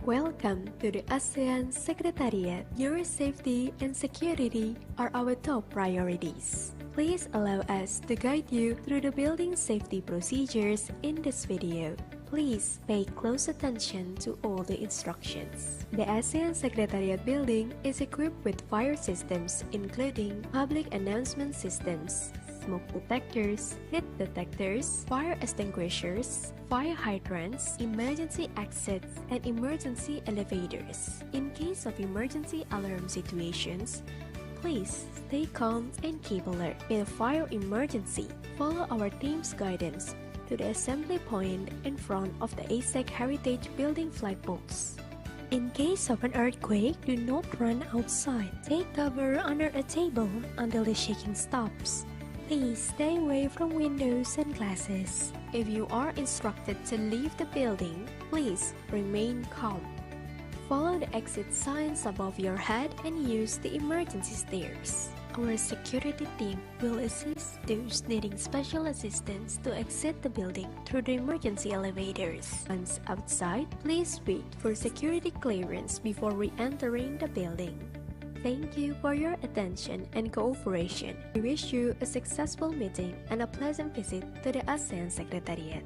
Welcome to the ASEAN Secretariat. Your safety and security are our top priorities. Please allow us to guide you through the building safety procedures in this video. Please pay close attention to all the instructions. The ASEAN Secretariat building is equipped with fire systems including public announcement systems, smoke detectors, heat detectors, fire extinguishers, fire hydrants, emergency exits, and emergency elevators. In case of emergency alarm situations, please stay calm and keep alert. In a fire emergency, follow our team's guidance to the assembly point in front of the ASEAN Heritage Building flag box. In case of an earthquake, do not run outside. Take cover under a table until the shaking stops. Please stay away from windows and glasses. If you are instructed to leave the building, please remain calm. Follow the exit signs above your head and use the emergency stairs. Our security team will assist those needing special assistance to exit the building through the emergency elevators. Once outside, please wait for security clearance before re-entering the building. Thank you for your attention and cooperation. We wish you a successful meeting and a pleasant visit to the ASEAN Secretariat.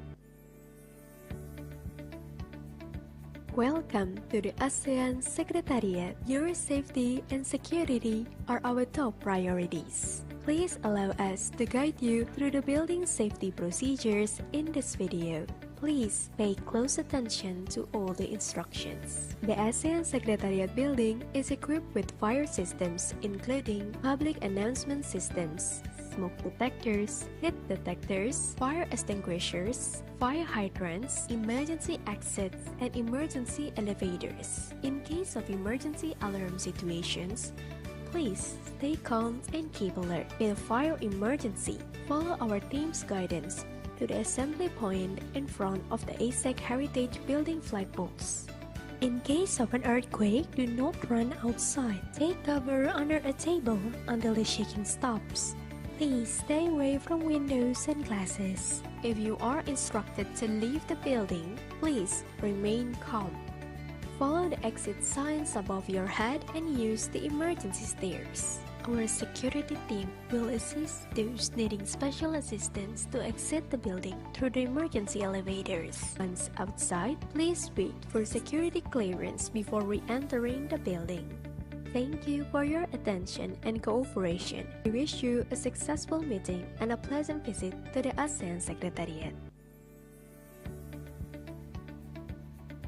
Welcome to the ASEAN Secretariat. Your safety and security are our top priorities. Please allow us to guide you through the building safety procedures in this video. Please pay close attention to all the instructions. The ASEAN Secretariat building is equipped with fire systems including public announcement systems, smoke detectors, heat detectors, fire extinguishers, fire hydrants, emergency exits, and emergency elevators. In case of emergency alarm situations, please stay calm and keep alert. In a fire emergency, follow our team's guidance to the assembly point in front of the ASEAN Heritage Building flag box. In case of an earthquake, do not run outside. Take cover under a table until the shaking stops. Please stay away from windows and glasses. If you are instructed to leave the building, please remain calm. Follow the exit signs above your head and use the emergency stairs. Our security team will assist those needing special assistance to exit the building through the emergency elevators. Once outside, please wait for security clearance before re-entering the building. Thank you for your attention and cooperation. We wish you a successful meeting and a pleasant visit to the ASEAN Secretariat.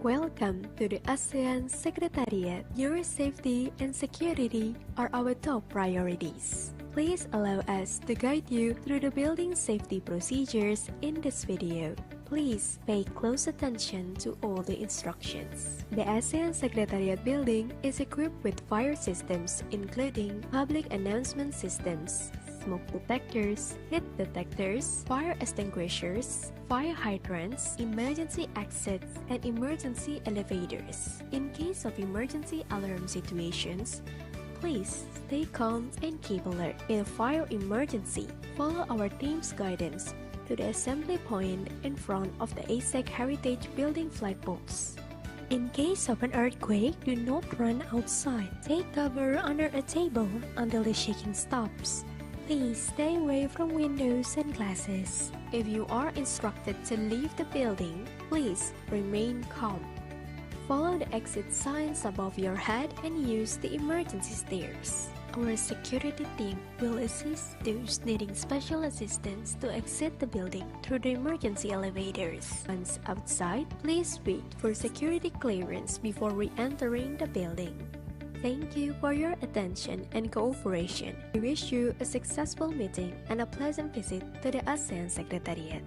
Welcome to the ASEAN Secretariat. Your safety and security are our top priorities. Please allow us to guide you through the building safety procedures in this video. Please pay close attention to all the instructions. The ASEAN Secretariat building is equipped with fire systems including public announcement systems, smoke detectors, heat detectors, fire extinguishers, fire hydrants, emergency exits, and emergency elevators. In case of emergency alarm situations, please stay calm and keep alert. In a fire emergency, follow our team's guidance to the assembly point in front of the ASEAN Heritage Building flag box. In case of an earthquake, do not run outside. Take cover under a table until the shaking stops. Please stay away from windows and glasses. If you are instructed to leave the building, please remain calm. Follow the exit signs above your head and use the emergency stairs. Our security team will assist those needing special assistance to exit the building through the emergency elevators. Once outside, please wait for security clearance before re-entering the building. Thank you for your attention and cooperation. We wish you a successful meeting and a pleasant visit to the ASEAN Secretariat.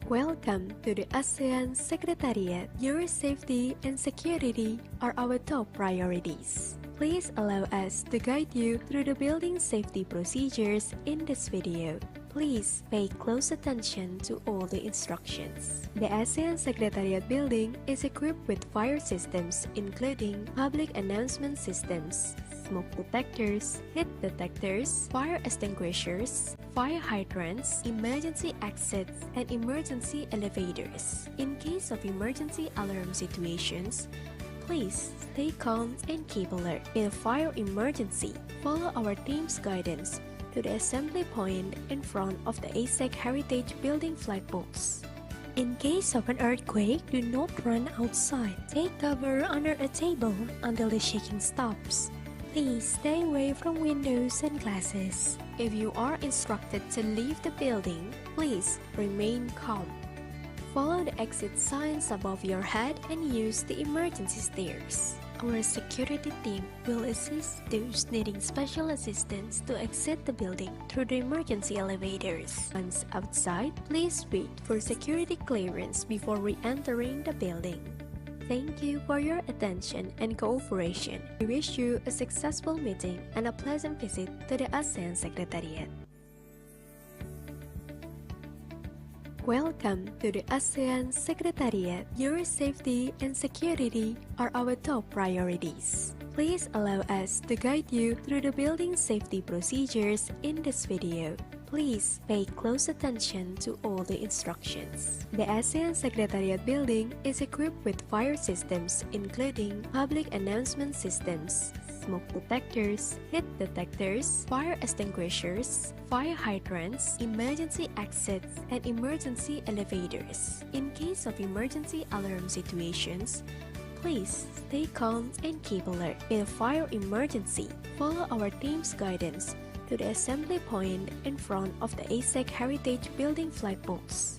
Welcome to the ASEAN Secretariat. Your safety and security are our top priorities. Please allow us to guide you through the building safety procedures in this video. Please pay close attention to all the instructions. The ASEAN Secretariat building is equipped with fire systems including public announcement systems, smoke detectors, heat detectors, fire extinguishers, fire hydrants, emergency exits, and emergency elevators. In case of emergency alarm situations, please stay calm and keep alert. In a fire emergency, follow our team's guidance to the assembly point in front of the ASEAN Heritage Building flag box. In case of an earthquake, do not run outside. Take cover under a table until the shaking stops. Please stay away from windows and glasses. If you are instructed to leave the building, please remain calm. Follow the exit signs above your head and use the emergency stairs. Our security team will assist those needing special assistance to exit the building through the emergency elevators. Once outside, please wait for security clearance before re-entering the building. Thank you for your attention and cooperation. We wish you a successful meeting and a pleasant visit to the ASEAN Secretariat. Welcome to the ASEAN Secretariat. Your safety and security are our top priorities. Please allow us to guide you through the building safety procedures in this video. Please pay close attention to all the instructions. The ASEAN Secretariat building is equipped with fire systems including public announcement systems, smoke detectors, heat detectors, fire extinguishers, fire hydrants, emergency exits, and emergency elevators. In case of emergency alarm situations, please stay calm and keep alert. In a fire emergency, follow our team's guidance to the assembly point in front of the ASEAN Heritage Building flag box.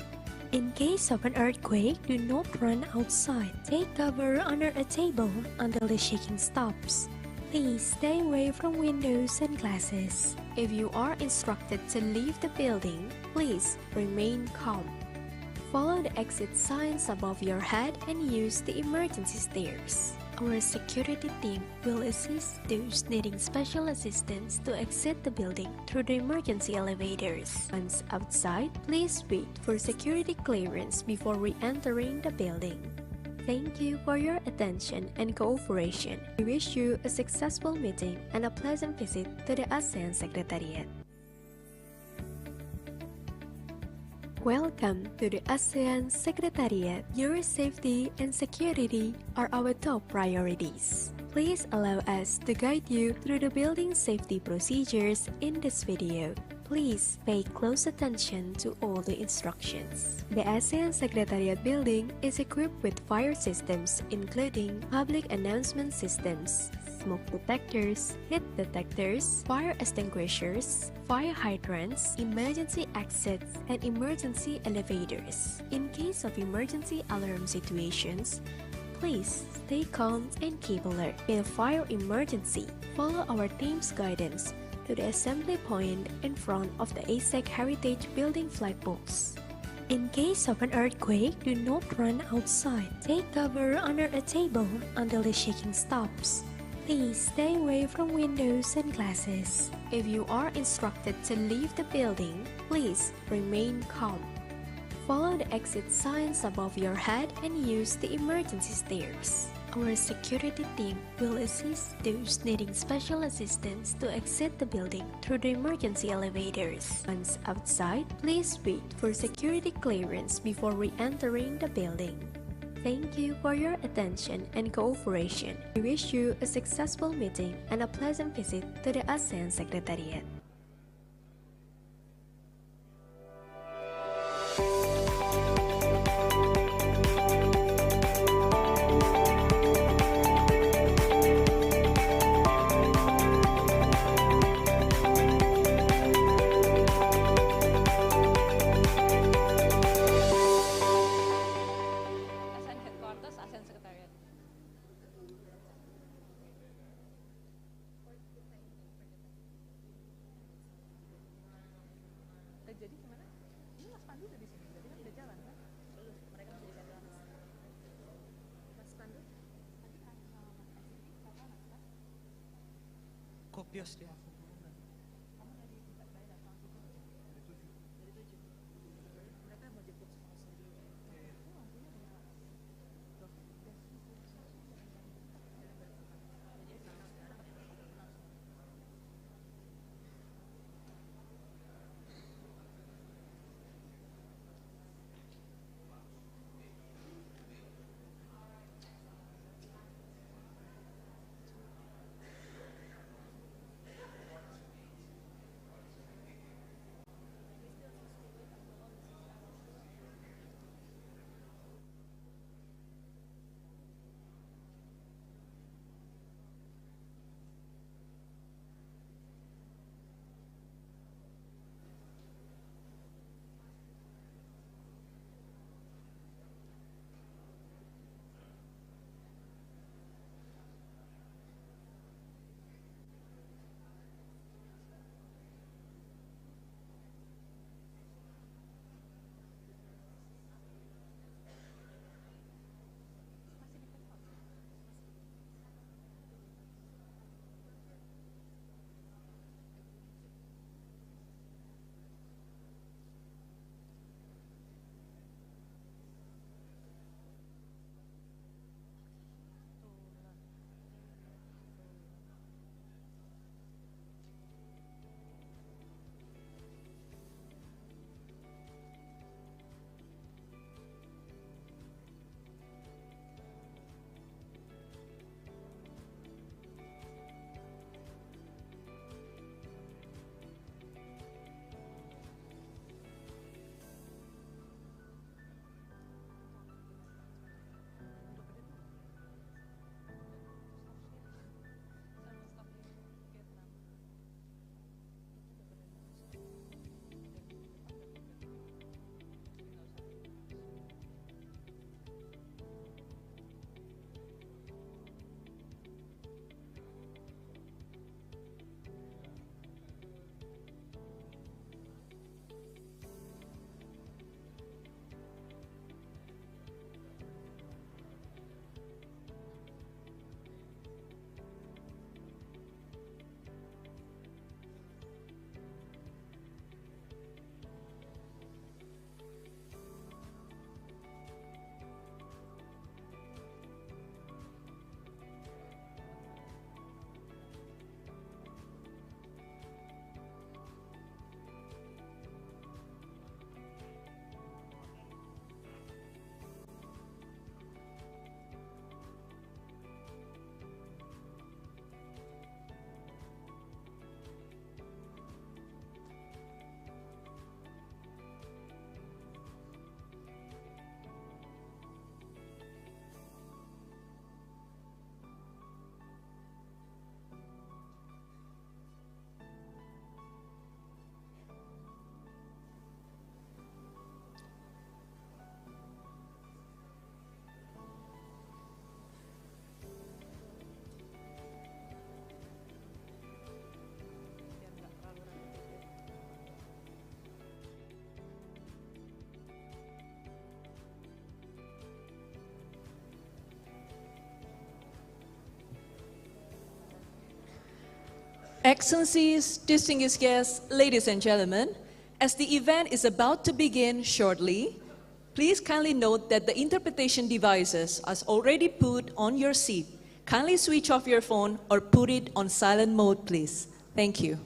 In case of an earthquake, do not run outside. Take cover under a table until the shaking stops. Please stay away from windows and glasses. If you are instructed to leave the building, please remain calm. Follow the exit signs above your head and use the emergency stairs. Our security team will assist those needing special assistance to exit the building through the emergency elevators. Once outside, please wait for security clearance before re-entering the building. Thank you for your attention and cooperation. We wish you a successful meeting and a pleasant visit to the ASEAN Secretariat. Welcome to the ASEAN Secretariat. Your safety and security are our top priorities. Please allow us to guide you through the building safety procedures in this video. Please pay close attention to all the instructions. The ASEAN Secretariat building is equipped with fire systems including public announcement systems, smoke detectors, heat detectors, fire extinguishers, fire hydrants, emergency exits, and emergency elevators. In case of emergency alarm situations, please stay calm and keep alert. In a fire emergency, follow our team's guidance to the assembly point in front of the ASEAN Heritage Building flag box. In case of an earthquake, do not run outside. Take cover under a table until the shaking stops. Please stay away from windows and glasses. If you are instructed to leave the building, please remain calm. Follow the exit signs above your head and use the emergency stairs. Our security team will assist those needing special assistance to exit the building through the emergency elevators. Once outside, please wait for security clearance before re-entering the building. Thank you for your attention and cooperation. We wish you a successful meeting and a pleasant visit to the ASEAN Secretariat. Jadi gimana? Ini Mas Pandu udah di sini, jadi kan udah jalan kan? Belum, mereka masih di jalan. Mas Pandu? Tadi kan sama Mas Pandu, sama Mas Pandu. Kopios dia. Kamu tadi tempat saya datang situ. Dari 7. Mereka mau jemput semua sendiri. Itu lampunya udah. Tuh, udah. Jadi Excellencies, distinguished guests, ladies and gentlemen, as the event is about to begin shortly, please kindly note that the interpretation devices are already put on your seat. Kindly switch off your phone or put it on silent mode, please. Thank you.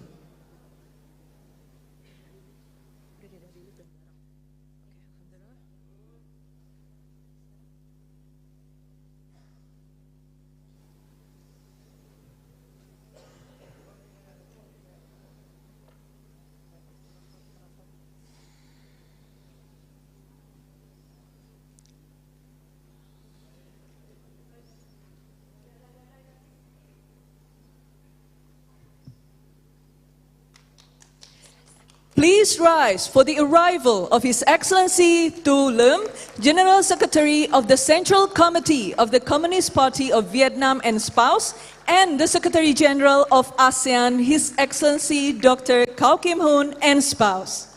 Please rise for the arrival of His Excellency Tô Lâm, General Secretary of the Central Committee of the Communist Party of Vietnam and spouse, and the Secretary General of ASEAN, His Excellency Dr. Cao Kim Hoon and spouse.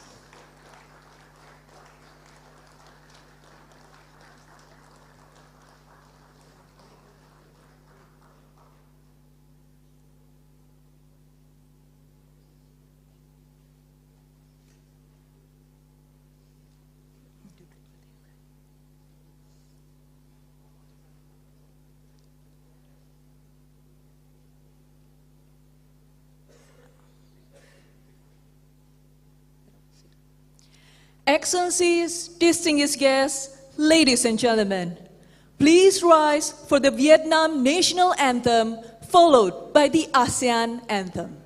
Excellencies, distinguished guests, ladies and gentlemen, please rise for the Vietnam national anthem, followed by the ASEAN anthem.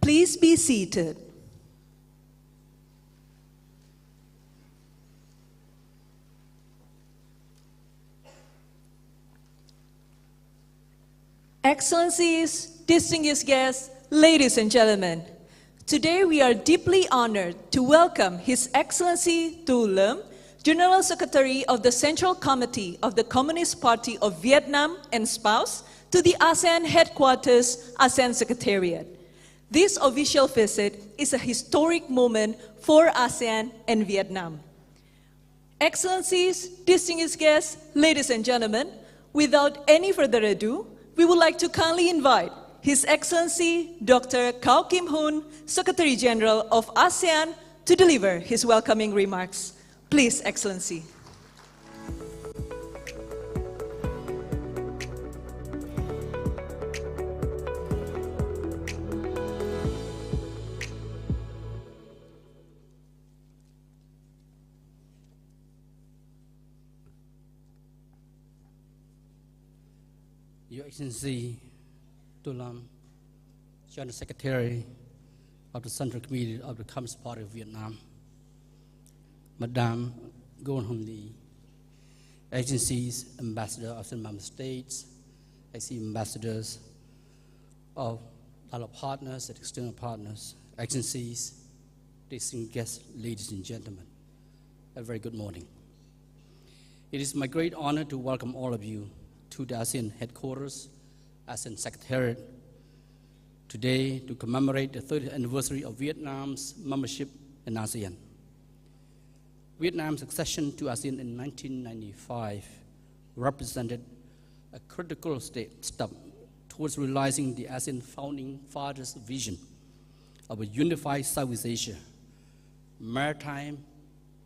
Please be seated. Excellencies, distinguished guests, ladies and gentlemen, today we are deeply honored to welcome His Excellency Tô Lâm, General Secretary of the Central Committee of the Communist Party of Vietnam and spouse, to the ASEAN Headquarters, ASEAN Secretariat. This official visit is a historic moment for ASEAN and Vietnam. Excellencies, distinguished guests, ladies and gentlemen, without any further ado, we would like to kindly invite His Excellency Dr. Cao Kim Hoon, Secretary General of ASEAN, to deliver his welcoming remarks. Please, Excellency. Your Excellency Tô Lâm, General Secretary of the Central Committee of the Communist Party of Vietnam, Madame Goon Hon Lee, Excellencies, Ambassador of the Member States, Excellency Ambassadors of our partners and external partners, Excellencies, distinguished guests, ladies and gentlemen, a very good morning. It is my great honor to welcome all of you to the ASEAN headquarters, ASEAN Secretariat, today to commemorate the 30th anniversary of Vietnam's membership in ASEAN. Vietnam's accession to ASEAN in 1995 represented a critical step towards realizing the ASEAN founding fathers' vision of a unified Southeast Asia, maritime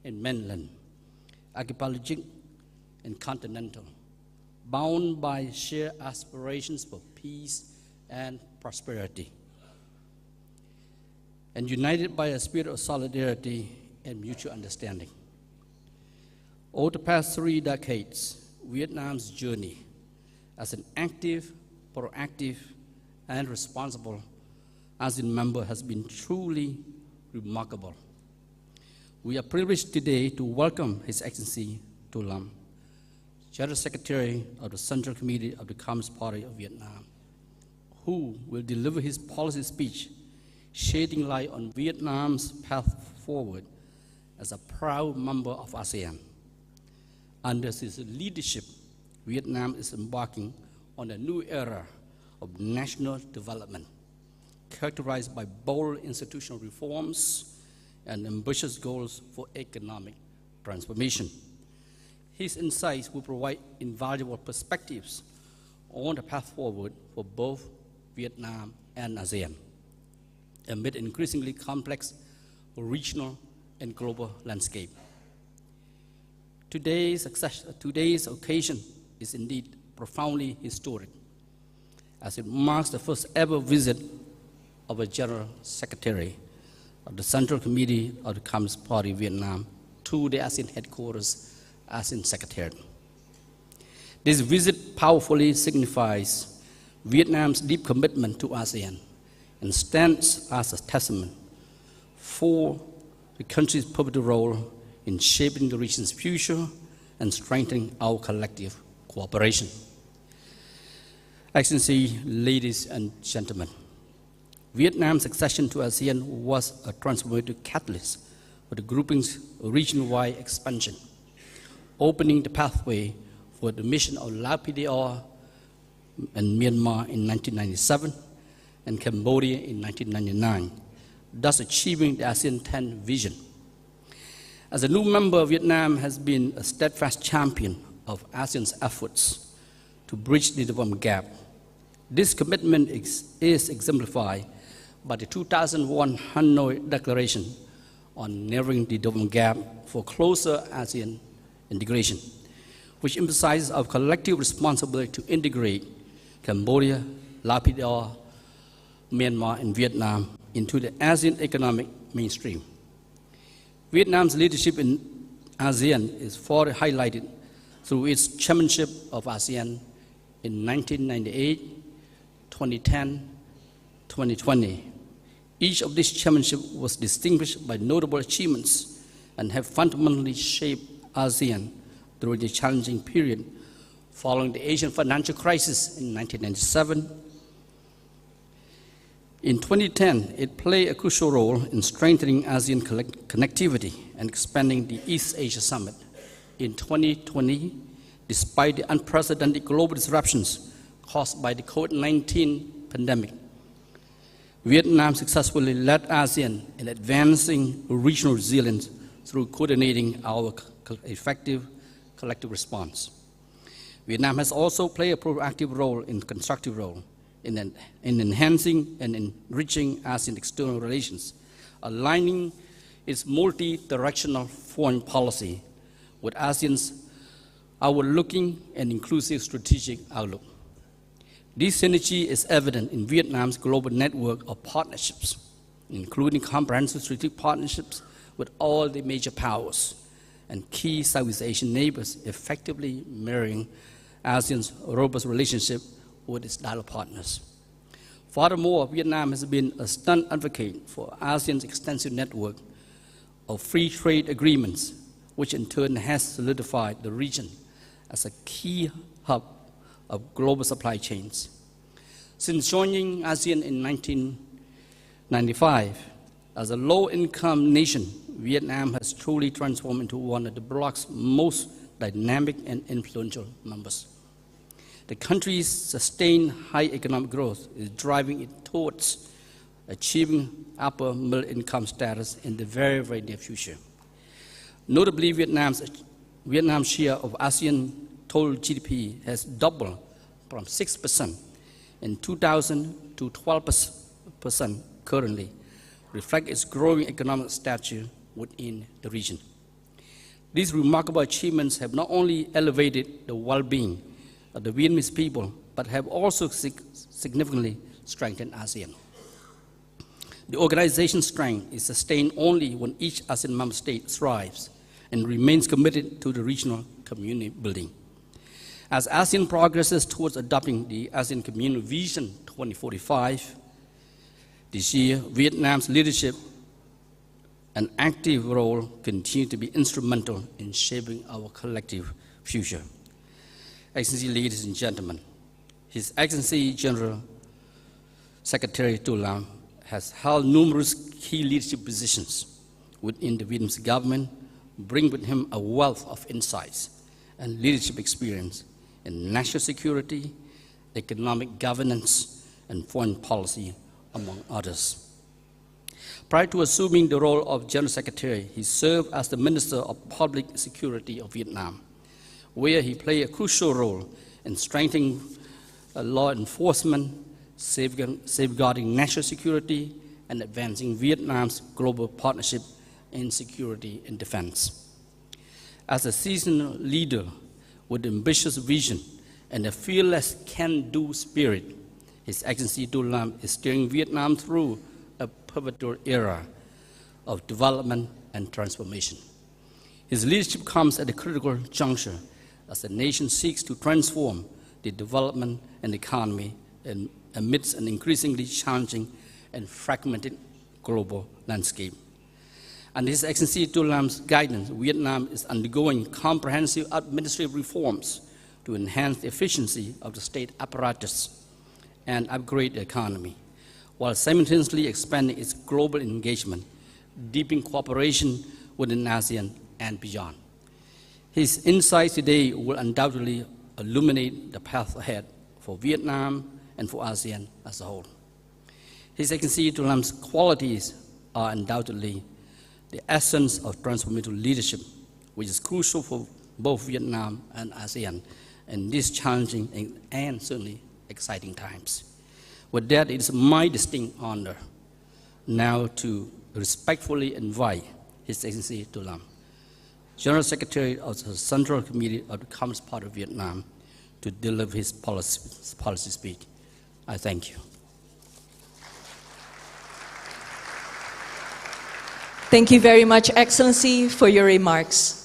and mainland, archipelagic and continental, bound by shared aspirations for peace and prosperity, and united by a spirit of solidarity and mutual understanding. Over the past 3 decades, Vietnam's journey as an active, proactive, and responsible ASEAN member has been truly remarkable. We are privileged today to welcome His Excellency Tô Lâm, General Secretary of the Central Committee of the Communist Party of Vietnam, who will deliver his policy speech shedding light on Vietnam's path forward as a proud member of ASEAN. Under his leadership, Vietnam is embarking on a new era of national development, characterized by bold institutional reforms and ambitious goals for economic transformation. His insights will provide invaluable perspectives on the path forward for both Vietnam and ASEAN, amid an increasingly complex regional and global landscape. Today's occasion is indeed profoundly historic, as it marks the first ever visit of a General Secretary of the Central Committee of the Communist Party of Vietnam to the ASEAN headquarters, ASEAN Secretariat. This visit powerfully signifies Vietnam's deep commitment to ASEAN and stands as a testament for the country's pivotal role in shaping the region's future and strengthening our collective cooperation. Excellency, ladies and gentlemen, Vietnam's accession to ASEAN was a transformative catalyst for the grouping's region-wide expansion, opening the pathway for the mission of LPDR in Myanmar in 1997 and Cambodia in 1999, thus achieving the ASEAN 10 vision. As a new member, Vietnam has been a steadfast champion of ASEAN's efforts to bridge the development gap. This commitment is exemplified by the 2001 Hanoi Declaration on narrowing the development gap for closer ASEAN integration, which emphasizes our collective responsibility to integrate Cambodia, LPDR, Myanmar, and Vietnam into the ASEAN economic mainstream. Vietnam's leadership in ASEAN is further highlighted through its chairmanship of ASEAN in 1998, 2010, 2020. Each of these chairmanships was distinguished by notable achievements and have fundamentally shaped ASEAN during the challenging period following the Asian financial crisis in 1997. In 2010, it played a crucial role in strengthening ASEAN connectivity and expanding the East Asia Summit. In 2020, despite the unprecedented global disruptions caused by the COVID-19 pandemic, Vietnam successfully led ASEAN in advancing regional resilience through coordinating our effective collective response. Vietnam has also played a proactive role in constructive role in enhancing and enriching ASEAN external relations, aligning its multi-directional foreign policy with ASEAN's outward-looking and inclusive strategic outlook. This synergy is evident in Vietnam's global network of partnerships, including comprehensive strategic partnerships with all the major powers and key Southeast Asian neighbors, effectively mirroring ASEAN's robust relationship with its dialogue partners. Furthermore, Vietnam has been a stern advocate for ASEAN's extensive network of free trade agreements, which in turn has solidified the region as a key hub of global supply chains. Since joining ASEAN in 1995, as a low-income nation, Vietnam has truly transformed into one of the bloc's most dynamic and influential members. The country's sustained high economic growth is driving it towards achieving upper middle income status in the very, very near future. Notably, Vietnam's share of ASEAN total GDP has doubled from 6% in 2000 to 12% currently, reflect its growing economic stature within the region. These remarkable achievements have not only elevated the well-being of the Vietnamese people, but have also significantly strengthened ASEAN. The organization's strength is sustained only when each ASEAN member state thrives and remains committed to the regional community building. As ASEAN progresses towards adopting the ASEAN Community Vision 2045, this year, Vietnam's leadership and active role continue to be instrumental in shaping our collective future. Excellency, ladies and gentlemen, His Excellency General Secretary Tô Lâm has held numerous key leadership positions within the Vietnamese government, bringing with him a wealth of insights and leadership experience in national security, economic governance, and foreign policy, among others. Prior to assuming the role of General Secretary, he served as the Minister of Public Security of Vietnam, where he played a crucial role in strengthening law enforcement, safeguarding national security, and advancing Vietnam's global partnership in security and defense. As a seasoned leader with ambitious vision and a fearless can-do spirit, His Excellency Tô Lâm is steering Vietnam through a pivotal era of development and transformation. His leadership comes at a critical juncture as the nation seeks to transform the development and economy amidst an increasingly challenging and fragmented global landscape. Under His Excellency Tô Lâm guidance, Vietnam is undergoing comprehensive administrative reforms to enhance the efficiency of the state apparatus and upgrade the economy, while simultaneously expanding its global engagement, deepening cooperation within ASEAN and beyond. His insights today will undoubtedly illuminate the path ahead for Vietnam and for ASEAN as a whole. His Excellency Tô Lâm qualities are undoubtedly the essence of transformative leadership, which is crucial for both Vietnam and ASEAN in these challenging and certainly exciting times. With that, it is my distinct honor now to respectfully invite His Excellency Tô Lâm, General Secretary of the Central Committee of the Communist Party of Vietnam, to deliver his policy speech. I thank you. Thank you very much, Excellency, for your remarks.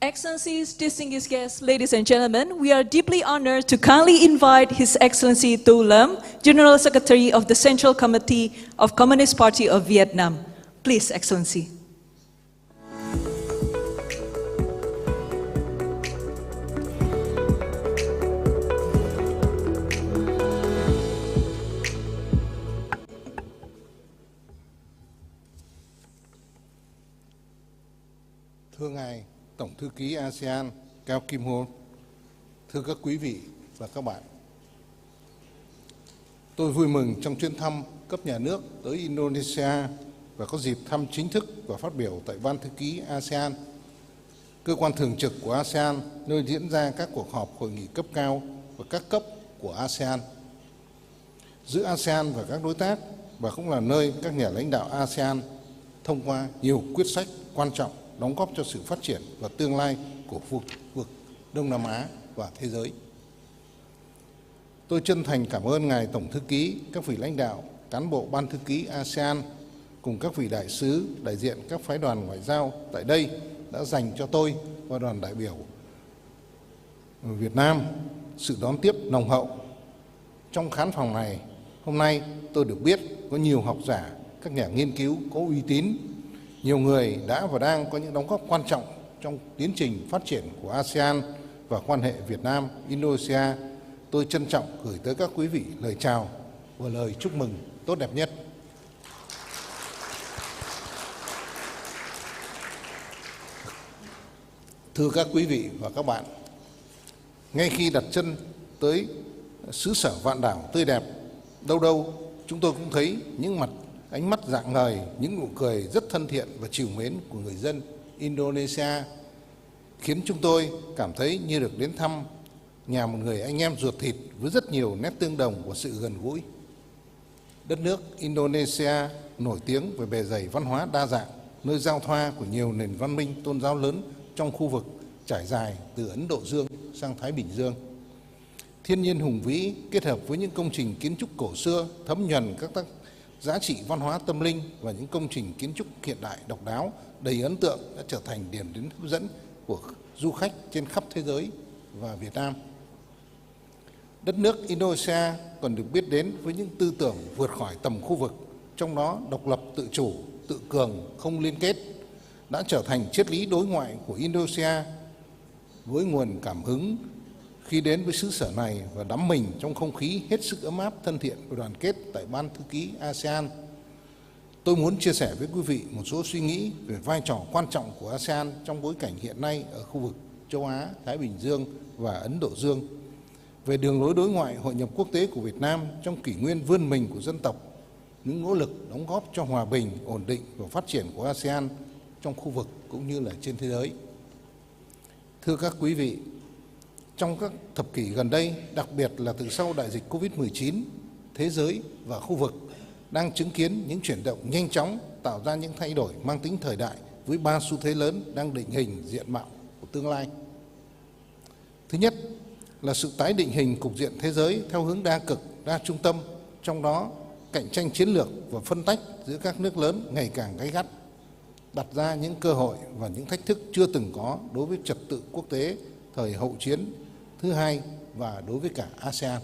Excellencies, distinguished guests, ladies and gentlemen, we are deeply honored to kindly invite His Excellency Tô Lâm, General Secretary of the Central Committee of Communist Party of Vietnam. Please, Excellency. Thưa Ngài Tổng Thư ký ASEAN Cao Kim Hôn, thưa các quý vị và các bạn, tôi vui mừng trong chuyến thăm cấp nhà nước tới Indonesia và có dịp thăm chính thức và phát biểu tại Ban Thư ký ASEAN, cơ quan thường trực của ASEAN, nơi diễn ra các cuộc họp hội nghị cấp cao và các cấp của ASEAN giữa ASEAN và các đối tác, và cũng là nơi các nhà lãnh đạo ASEAN thông qua nhiều quyết sách quan trọng đóng góp cho sự phát triển và tương lai của khu vực Đông Nam Á và thế giới. Tôi chân thành cảm ơn Ngài Tổng Thư ký, các vị lãnh đạo, cán bộ Ban Thư ký ASEAN cùng các vị đại sứ, đại diện các phái đoàn ngoại giao tại đây đã dành cho tôi và đoàn đại biểu Việt Nam sự đón tiếp nồng hậu. Trong khán phòng này, hôm nay tôi được biết có nhiều học giả, các nhà nghiên cứu có uy tín, nhiều người đã và đang có những đóng góp quan trọng trong tiến trình phát triển của ASEAN và quan hệ Việt Nam-Indonesia. Tôi trân trọng gửi tới các quý vị lời chào và lời chúc mừng tốt đẹp nhất. Thưa các quý vị và các bạn, ngay khi đặt chân tới xứ sở vạn đảo tươi đẹp, đâu đâu chúng tôi cũng thấy những ánh mắt rạng ngời, những nụ cười rất thân thiện và trìu mến của người dân Indonesia, khiến chúng tôi cảm thấy như được đến thăm nhà một người anh em ruột thịt với rất nhiều nét tương đồng của sự gần gũi. Đất nước Indonesia nổi tiếng về bề dày văn hóa đa dạng, nơi giao thoa của nhiều nền văn minh tôn giáo lớn trong khu vực trải dài từ Ấn Độ Dương sang Thái Bình Dương. Thiên nhiên hùng vĩ kết hợp với những công trình kiến trúc cổ xưa thấm nhuần các giá trị văn hóa tâm linh và những công trình kiến trúc hiện đại độc đáo đầy ấn tượng đã trở thành điểm đến hấp dẫn của du khách trên khắp thế giới và Việt Nam. Đất nước Indonesia còn được biết đến với những tư tưởng vượt khỏi tầm khu vực, trong đó độc lập tự chủ, tự cường, không liên kết, đã trở thành triết lý đối ngoại của Indonesia với nguồn cảm hứng khi đến với xứ sở này và đắm mình trong không khí hết sức ấm áp, thân thiện và đoàn kết tại Ban Thư ký ASEAN. Tôi muốn chia sẻ với quý vị một số suy nghĩ về vai trò quan trọng của ASEAN trong bối cảnh hiện nay ở khu vực châu Á, Thái Bình Dương và Ấn Độ Dương, về đường lối đối ngoại hội nhập quốc tế của Việt Nam trong kỷ nguyên vươn mình của dân tộc, những nỗ lực đóng góp cho hòa bình, ổn định và phát triển của ASEAN trong khu vực cũng như là trên thế giới. Thưa các quý vị, trong các thập kỷ gần đây, đặc biệt là từ sau đại dịch Covid-19, thế giới và khu vực đang chứng kiến những chuyển động nhanh chóng, tạo ra những thay đổi mang tính thời đại với 3 xu thế lớn đang định hình diện mạo của tương lai. Thứ nhất là sự tái định hình cục diện thế giới theo hướng đa cực, đa trung tâm, trong đó cạnh tranh chiến lược và phân tách giữa các nước lớn ngày càng gay gắt, đặt ra những cơ hội và những thách thức chưa từng có đối với trật tự quốc tế thời hậu chiến. Thứ hai, và đối với cả ASEAN.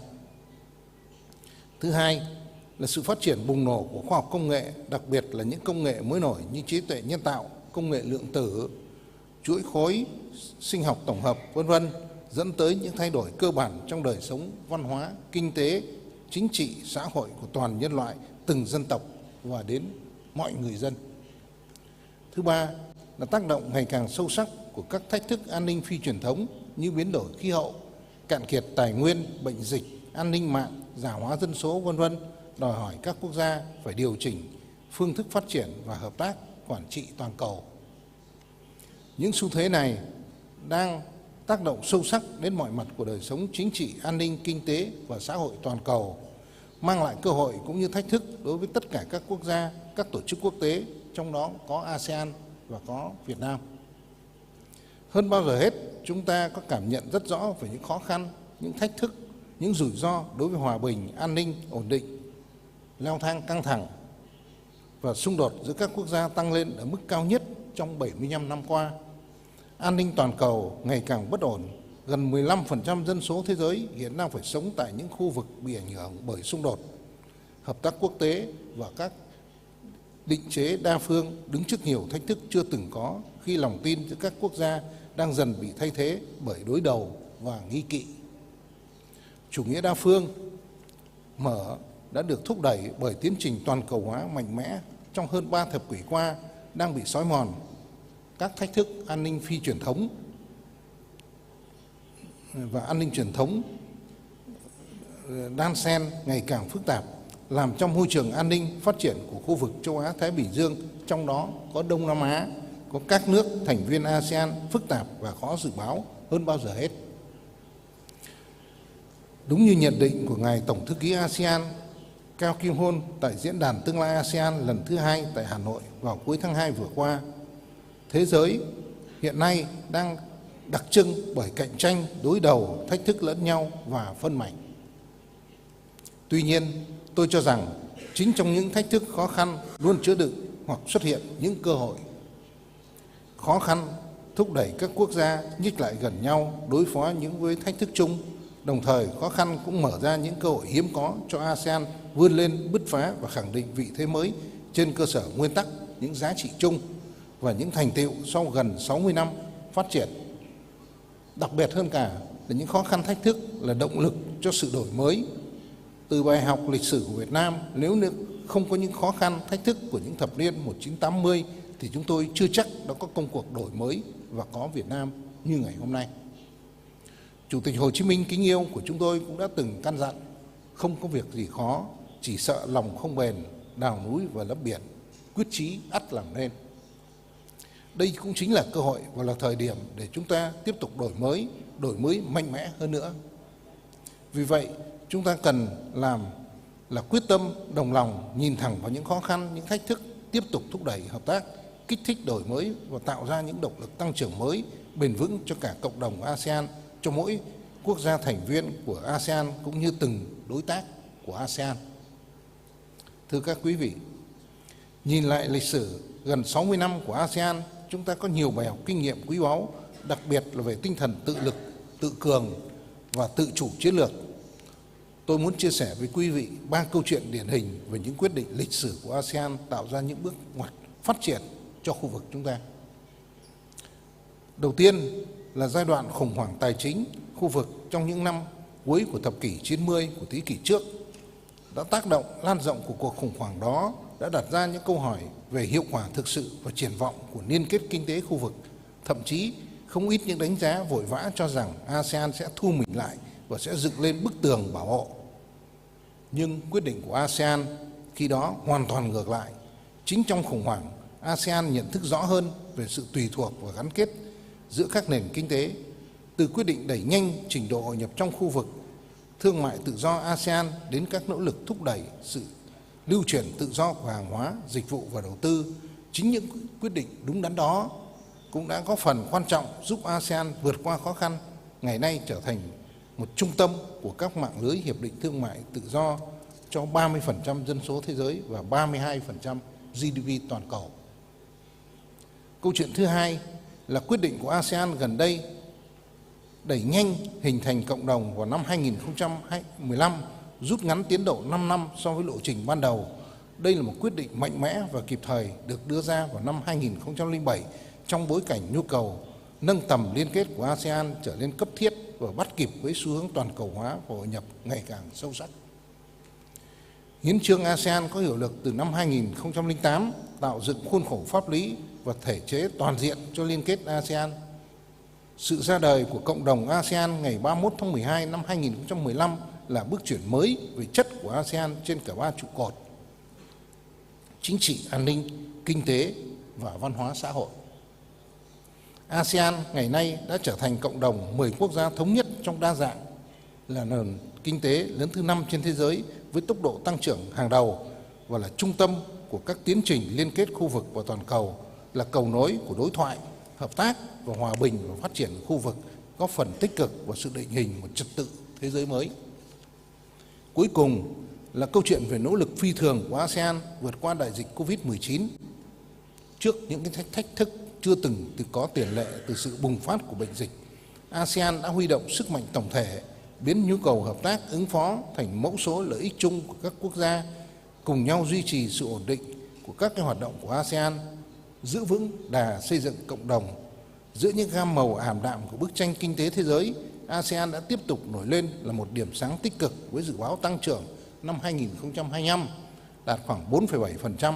Thứ hai là sự phát triển bùng nổ của khoa học công nghệ, đặc biệt là những công nghệ mới nổi như trí tuệ nhân tạo, công nghệ lượng tử, chuỗi khối, sinh học tổng hợp, v.v. dẫn tới những thay đổi cơ bản trong đời sống văn hóa, kinh tế, chính trị, xã hội của toàn nhân loại, từng dân tộc và đến mọi người dân. Thứ ba là tác động ngày càng sâu sắc của các thách thức an ninh phi truyền thống như biến đổi khí hậu, cạn kiệt tài nguyên, bệnh dịch, an ninh mạng, già hóa dân số, v.v. đòi hỏi các quốc gia phải điều chỉnh phương thức phát triển và hợp tác quản trị toàn cầu. Những xu thế này đang tác động sâu sắc đến mọi mặt của đời sống chính trị, an ninh, kinh tế và xã hội toàn cầu, mang lại cơ hội cũng như thách thức đối với tất cả các quốc gia, các tổ chức quốc tế, trong đó có ASEAN và có Việt Nam. Hơn bao giờ hết, chúng ta có cảm nhận rất rõ về những khó khăn, những thách thức, những rủi ro đối với hòa bình, an ninh, ổn định, leo thang căng thẳng và xung đột giữa các quốc gia tăng lên ở mức cao nhất trong 75 năm qua. An ninh toàn cầu ngày càng bất ổn, gần 15% dân số thế giới hiện đang phải sống tại những khu vực bị ảnh hưởng bởi xung đột. Hợp tác quốc tế và các định chế đa phương đứng trước nhiều thách thức chưa từng có khi lòng tin giữa các quốc gia đang dần bị thay thế bởi đối đầu và nghi kỵ. Chủ nghĩa đa phương mở đã được thúc đẩy bởi tiến trình toàn cầu hóa mạnh mẽ trong hơn 3 thập kỷ qua đang bị xói mòn. Các thách thức an ninh phi truyền thống và an ninh truyền thống đan xen ngày càng phức tạp, làm trong môi trường an ninh phát triển của khu vực châu Á Thái Bình Dương, trong đó có Đông Nam Á, có các nước thành viên ASEAN phức tạp và khó dự báo hơn bao giờ hết. Đúng như nhận định của Ngài Tổng Thư ký ASEAN Cao Kim Hôn tại Diễn đàn Tương lai ASEAN lần thứ 2 tại Hà Nội vào cuối tháng 2 vừa qua, thế giới hiện nay đang đặc trưng bởi cạnh tranh, đối đầu, thách thức lẫn nhau và phân mảnh. Tuy nhiên, tôi cho rằng chính trong những thách thức khó khăn luôn chứa đựng hoặc xuất hiện những cơ hội. Khó khăn thúc đẩy các quốc gia nhích lại gần nhau đối phó những với thách thức chung. Đồng thời, khó khăn cũng mở ra những cơ hội hiếm có cho ASEAN vươn lên bứt phá và khẳng định vị thế mới trên cơ sở nguyên tắc, những giá trị chung và những thành tựu sau gần 60 năm phát triển. Đặc biệt hơn cả là những khó khăn thách thức là động lực cho sự đổi mới. Từ bài học lịch sử của Việt Nam, nếu không có những khó khăn thách thức của những thập niên 1980 thì chúng tôi chưa chắc đã có công cuộc đổi mới và có Việt Nam như ngày hôm nay. Chủ tịch Hồ Chí Minh kính yêu của chúng tôi cũng đã từng căn dặn: không có việc gì khó, chỉ sợ lòng không bền, đào núi và lấp biển, quyết chí ắt làm nên. Đây cũng chính là cơ hội và là thời điểm để chúng ta tiếp tục đổi mới mạnh mẽ hơn nữa. Vì vậy, chúng ta cần làm là quyết tâm, đồng lòng, nhìn thẳng vào những khó khăn, những thách thức, tiếp tục thúc đẩy hợp tác, kích thích đổi mới và tạo ra những động lực tăng trưởng mới, bền vững cho cả cộng đồng ASEAN, cho mỗi quốc gia thành viên của ASEAN cũng như từng đối tác của ASEAN. Thưa các quý vị, nhìn lại lịch sử gần 60 năm của ASEAN, chúng ta có nhiều bài học kinh nghiệm quý báu, đặc biệt là về tinh thần tự lực, tự cường và tự chủ chiến lược. Tôi muốn chia sẻ với quý vị 3 câu chuyện điển hình về những quyết định lịch sử của ASEAN tạo ra những bước ngoặt phát triển cho khu vực chúng ta. Đầu tiên là giai đoạn khủng hoảng tài chính khu vực trong những năm cuối của thập kỷ 90 của thế kỷ trước. Đã tác động lan rộng của cuộc khủng hoảng đó đã đặt ra những câu hỏi về hiệu quả thực sự và triển vọng của liên kết kinh tế khu vực. Thậm chí không ít những đánh giá vội vã cho rằng ASEAN sẽ thu mình lại và sẽ dựng lên bức tường bảo hộ. Nhưng quyết định của ASEAN khi đó hoàn toàn ngược lại. Chính trong khủng hoảng, ASEAN nhận thức rõ hơn về sự tùy thuộc và gắn kết giữa các nền kinh tế. Từ quyết định đẩy nhanh trình độ hội nhập trong khu vực, thương mại tự do ASEAN đến các nỗ lực thúc đẩy sự lưu chuyển tự do của hàng hóa, dịch vụ và đầu tư. Chính những quyết định đúng đắn đó cũng đã có phần quan trọng giúp ASEAN vượt qua khó khăn, ngày nay trở thành một trung tâm của các mạng lưới hiệp định thương mại tự do cho 30% dân số thế giới và 32% GDP toàn cầu. Câu chuyện thứ hai là quyết định của ASEAN gần đây đẩy nhanh hình thành cộng đồng vào năm 2015, rút ngắn tiến độ 5 năm so với lộ trình ban đầu. Đây là một quyết định mạnh mẽ và kịp thời được đưa ra vào năm 2007 trong bối cảnh nhu cầu nâng tầm liên kết của ASEAN trở nên cấp thiết và bắt kịp với xu hướng toàn cầu hóa và hội nhập ngày càng sâu sắc. Hiến chương ASEAN có hiệu lực từ năm 2008, tạo dựng khuôn khổ pháp lý và thể chế toàn diện cho liên kết ASEAN. Sự ra đời của cộng đồng ASEAN ngày 31 tháng 12 năm 2015 là bước chuyển mới về chất của ASEAN trên cả 3 trụ cột: chính trị, an ninh, kinh tế và văn hóa xã hội. ASEAN ngày nay đã trở thành cộng đồng 10 quốc gia thống nhất trong đa dạng, là nền kinh tế lớn thứ 5 trên thế giới với tốc độ tăng trưởng hàng đầu và là trung tâm của các tiến trình liên kết khu vực và toàn cầu, là cầu nối của đối thoại, hợp tác và hòa bình và phát triển của khu vực, góp phần tích cực vào sự định hình một trật tự thế giới mới. Cuối cùng là câu chuyện về nỗ lực phi thường của ASEAN vượt qua đại dịch Covid-19. Trước những cái thách thức chưa từng có tiền lệ từ sự bùng phát của bệnh dịch, ASEAN đã huy động sức mạnh tổng thể, biến nhu cầu hợp tác ứng phó thành mẫu số lợi ích chung của các quốc gia, cùng nhau duy trì sự ổn định của các cái hoạt động của ASEAN, giữ vững đà xây dựng cộng đồng. Giữa những gam màu ảm đạm của bức tranh kinh tế thế giới, ASEAN đã tiếp tục nổi lên là một điểm sáng tích cực với dự báo tăng trưởng năm 2025 đạt khoảng 4,7%.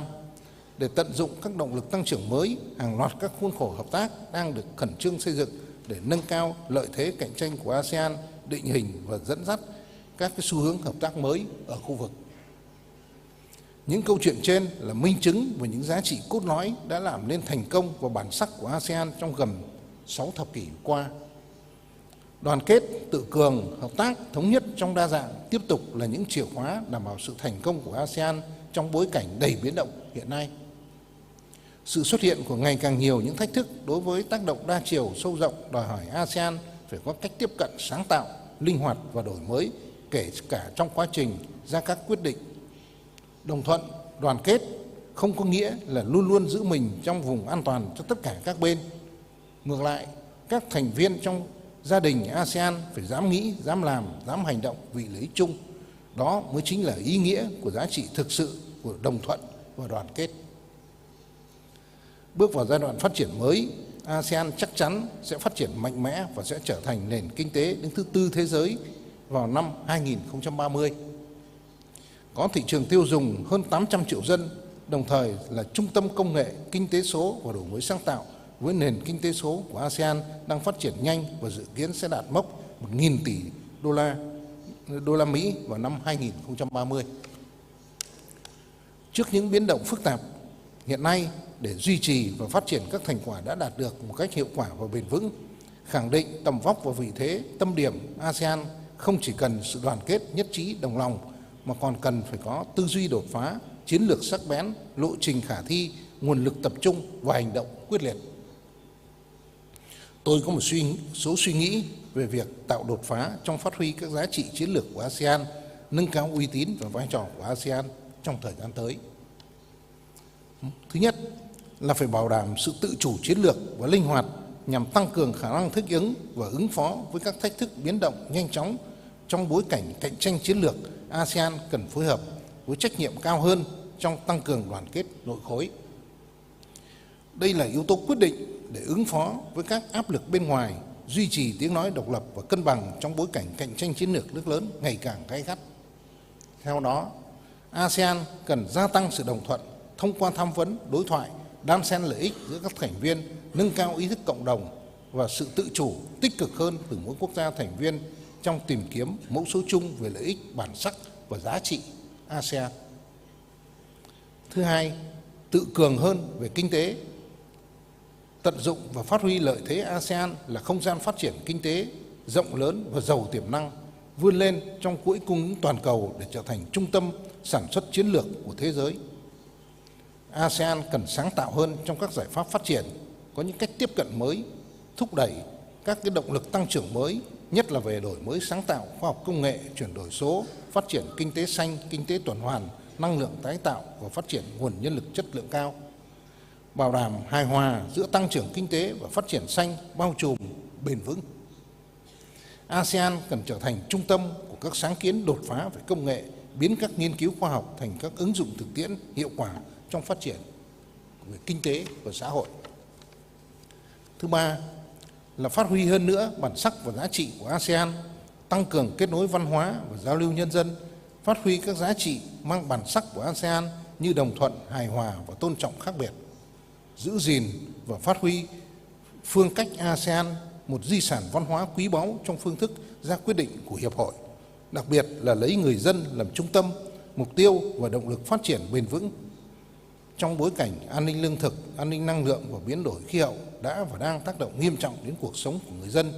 Để tận dụng các động lực tăng trưởng mới, hàng loạt các khuôn khổ hợp tác đang được khẩn trương xây dựng để nâng cao lợi thế cạnh tranh của ASEAN, định hình và dẫn dắt các cái xu hướng hợp tác mới ở khu vực. Những câu chuyện trên là minh chứng về những giá trị cốt lõi đã làm nên thành công và bản sắc của ASEAN trong gần 6 thập kỷ qua. Đoàn kết, tự cường, hợp tác, thống nhất trong đa dạng tiếp tục là những chìa khóa đảm bảo sự thành công của ASEAN trong bối cảnh đầy biến động hiện nay. Sự xuất hiện của ngày càng nhiều những thách thức đối với tác động đa chiều sâu rộng đòi hỏi ASEAN phải có cách tiếp cận sáng tạo, linh hoạt và đổi mới, kể cả trong quá trình ra các quyết định. Đồng thuận, đoàn kết không có nghĩa là luôn luôn giữ mình trong vùng an toàn cho tất cả các bên. Ngược lại, các thành viên trong gia đình ASEAN phải dám nghĩ, dám làm, dám hành động vì lợi ích chung. Đó mới chính là ý nghĩa của giá trị thực sự của đồng thuận và đoàn kết. Bước vào giai đoạn phát triển mới, ASEAN chắc chắn sẽ phát triển mạnh mẽ và sẽ trở thành nền kinh tế đứng thứ 4 thế giới vào năm 2030. Có thị trường tiêu dùng hơn 800 triệu dân, đồng thời là trung tâm công nghệ, kinh tế số và đổi mới sáng tạo, với nền kinh tế số của ASEAN đang phát triển nhanh và dự kiến sẽ đạt mốc 1.000 tỷ đô la Mỹ vào năm 2030. Trước những biến động phức tạp hiện nay, để duy trì và phát triển các thành quả đã đạt được một cách hiệu quả và bền vững, khẳng định tầm vóc và vị thế tâm điểm ASEAN không chỉ cần sự đoàn kết nhất trí đồng lòng, mà còn cần phải có tư duy đột phá, chiến lược sắc bén, lộ trình khả thi, nguồn lực tập trung và hành động quyết liệt. Tôi có một số suy nghĩ về việc tạo đột phá trong phát huy các giá trị chiến lược của ASEAN, nâng cao uy tín và vai trò của ASEAN trong thời gian tới. Thứ nhất là phải bảo đảm sự tự chủ chiến lược và linh hoạt nhằm tăng cường khả năng thích ứng và ứng phó với các thách thức biến động nhanh chóng. Trong bối cảnh cạnh tranh chiến lược, ASEAN cần phối hợp với trách nhiệm cao hơn trong tăng cường đoàn kết nội khối. Đây là yếu tố quyết định để ứng phó với các áp lực bên ngoài, duy trì tiếng nói độc lập và cân bằng trong bối cảnh cạnh tranh chiến lược nước lớn ngày càng gay gắt. Theo đó, ASEAN cần gia tăng sự đồng thuận thông qua tham vấn, đối thoại, đan xen lợi ích giữa các thành viên, nâng cao ý thức cộng đồng và sự tự chủ tích cực hơn từ mỗi quốc gia thành viên trong tìm kiếm mẫu số chung về lợi ích, bản sắc và giá trị ASEAN. Thứ hai, tự cường hơn về kinh tế. Tận dụng và phát huy lợi thế ASEAN là không gian phát triển kinh tế rộng lớn và giàu tiềm năng, vươn lên trong chuỗi cung ứng toàn cầu để trở thành trung tâm sản xuất chiến lược của thế giới. ASEAN cần sáng tạo hơn trong các giải pháp phát triển, có những cách tiếp cận mới, thúc đẩy các cái động lực tăng trưởng mới, nhất là về đổi mới sáng tạo, khoa học công nghệ, chuyển đổi số, phát triển kinh tế xanh, kinh tế tuần hoàn, năng lượng tái tạo và phát triển nguồn nhân lực chất lượng cao. Bảo đảm hài hòa giữa tăng trưởng kinh tế và phát triển xanh, bao trùm, bền vững. ASEAN cần trở thành trung tâm của các sáng kiến đột phá về công nghệ, biến các nghiên cứu khoa học thành các ứng dụng thực tiễn hiệu quả trong phát triển về kinh tế và xã hội. Thứ ba là phát huy hơn nữa bản sắc và giá trị của ASEAN, tăng cường kết nối văn hóa và giao lưu nhân dân, phát huy các giá trị mang bản sắc của ASEAN như đồng thuận, hài hòa và tôn trọng khác biệt, giữ gìn và phát huy phương cách ASEAN, một di sản văn hóa quý báu trong phương thức ra quyết định của Hiệp hội, đặc biệt là lấy người dân làm trung tâm, mục tiêu và động lực phát triển bền vững. Trong bối cảnh an ninh lương thực, an ninh năng lượng và biến đổi khí hậu đã và đang tác động nghiêm trọng đến cuộc sống của người dân,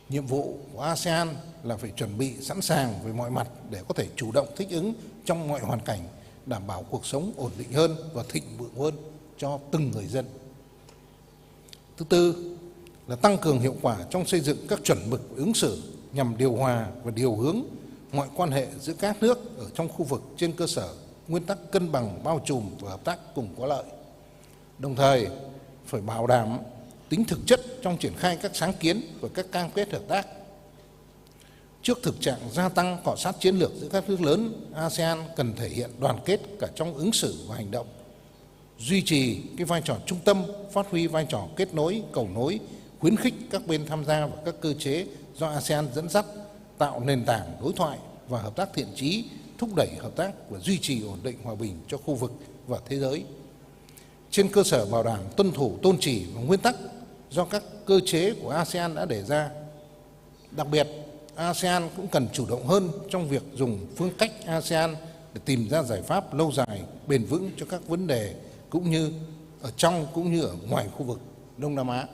nhiệm vụ của ASEAN là phải chuẩn bị sẵn sàng về mọi mặt để có thể chủ động thích ứng trong mọi hoàn cảnh, đảm bảo cuộc sống ổn định hơn và thịnh vượng hơn cho từng người dân. Thứ tư là tăng cường hiệu quả trong xây dựng các chuẩn mực ứng xử nhằm điều hòa và điều hướng mọi quan hệ giữa các nước ở trong khu vực trên cơ sở nguyên tắc cân bằng, bao trùm và hợp tác cùng có lợi. Đồng thời phải bảo đảm tính thực chất trong triển khai các sáng kiến và các cam kết hợp tác. Trước thực trạng gia tăng cọ sát chiến lược giữa các nước lớn, ASEAN cần thể hiện đoàn kết cả trong ứng xử và hành động, duy trì cái vai trò trung tâm, phát huy vai trò kết nối, cầu nối, khuyến khích các bên tham gia vào các cơ chế do ASEAN dẫn dắt, tạo nền tảng đối thoại và hợp tác thiện chí, thúc đẩy hợp tác và duy trì ổn định hòa bình cho khu vực và thế giới. Trên cơ sở bảo đảm tuân thủ tôn chỉ và nguyên tắc do các cơ chế của ASEAN đã đề ra. Đặc biệt, ASEAN cũng cần chủ động hơn trong việc dùng phương cách ASEAN để tìm ra giải pháp lâu dài, bền vững cho các vấn đề cũng như ở trong cũng như ở ngoài khu vực Đông Nam Á.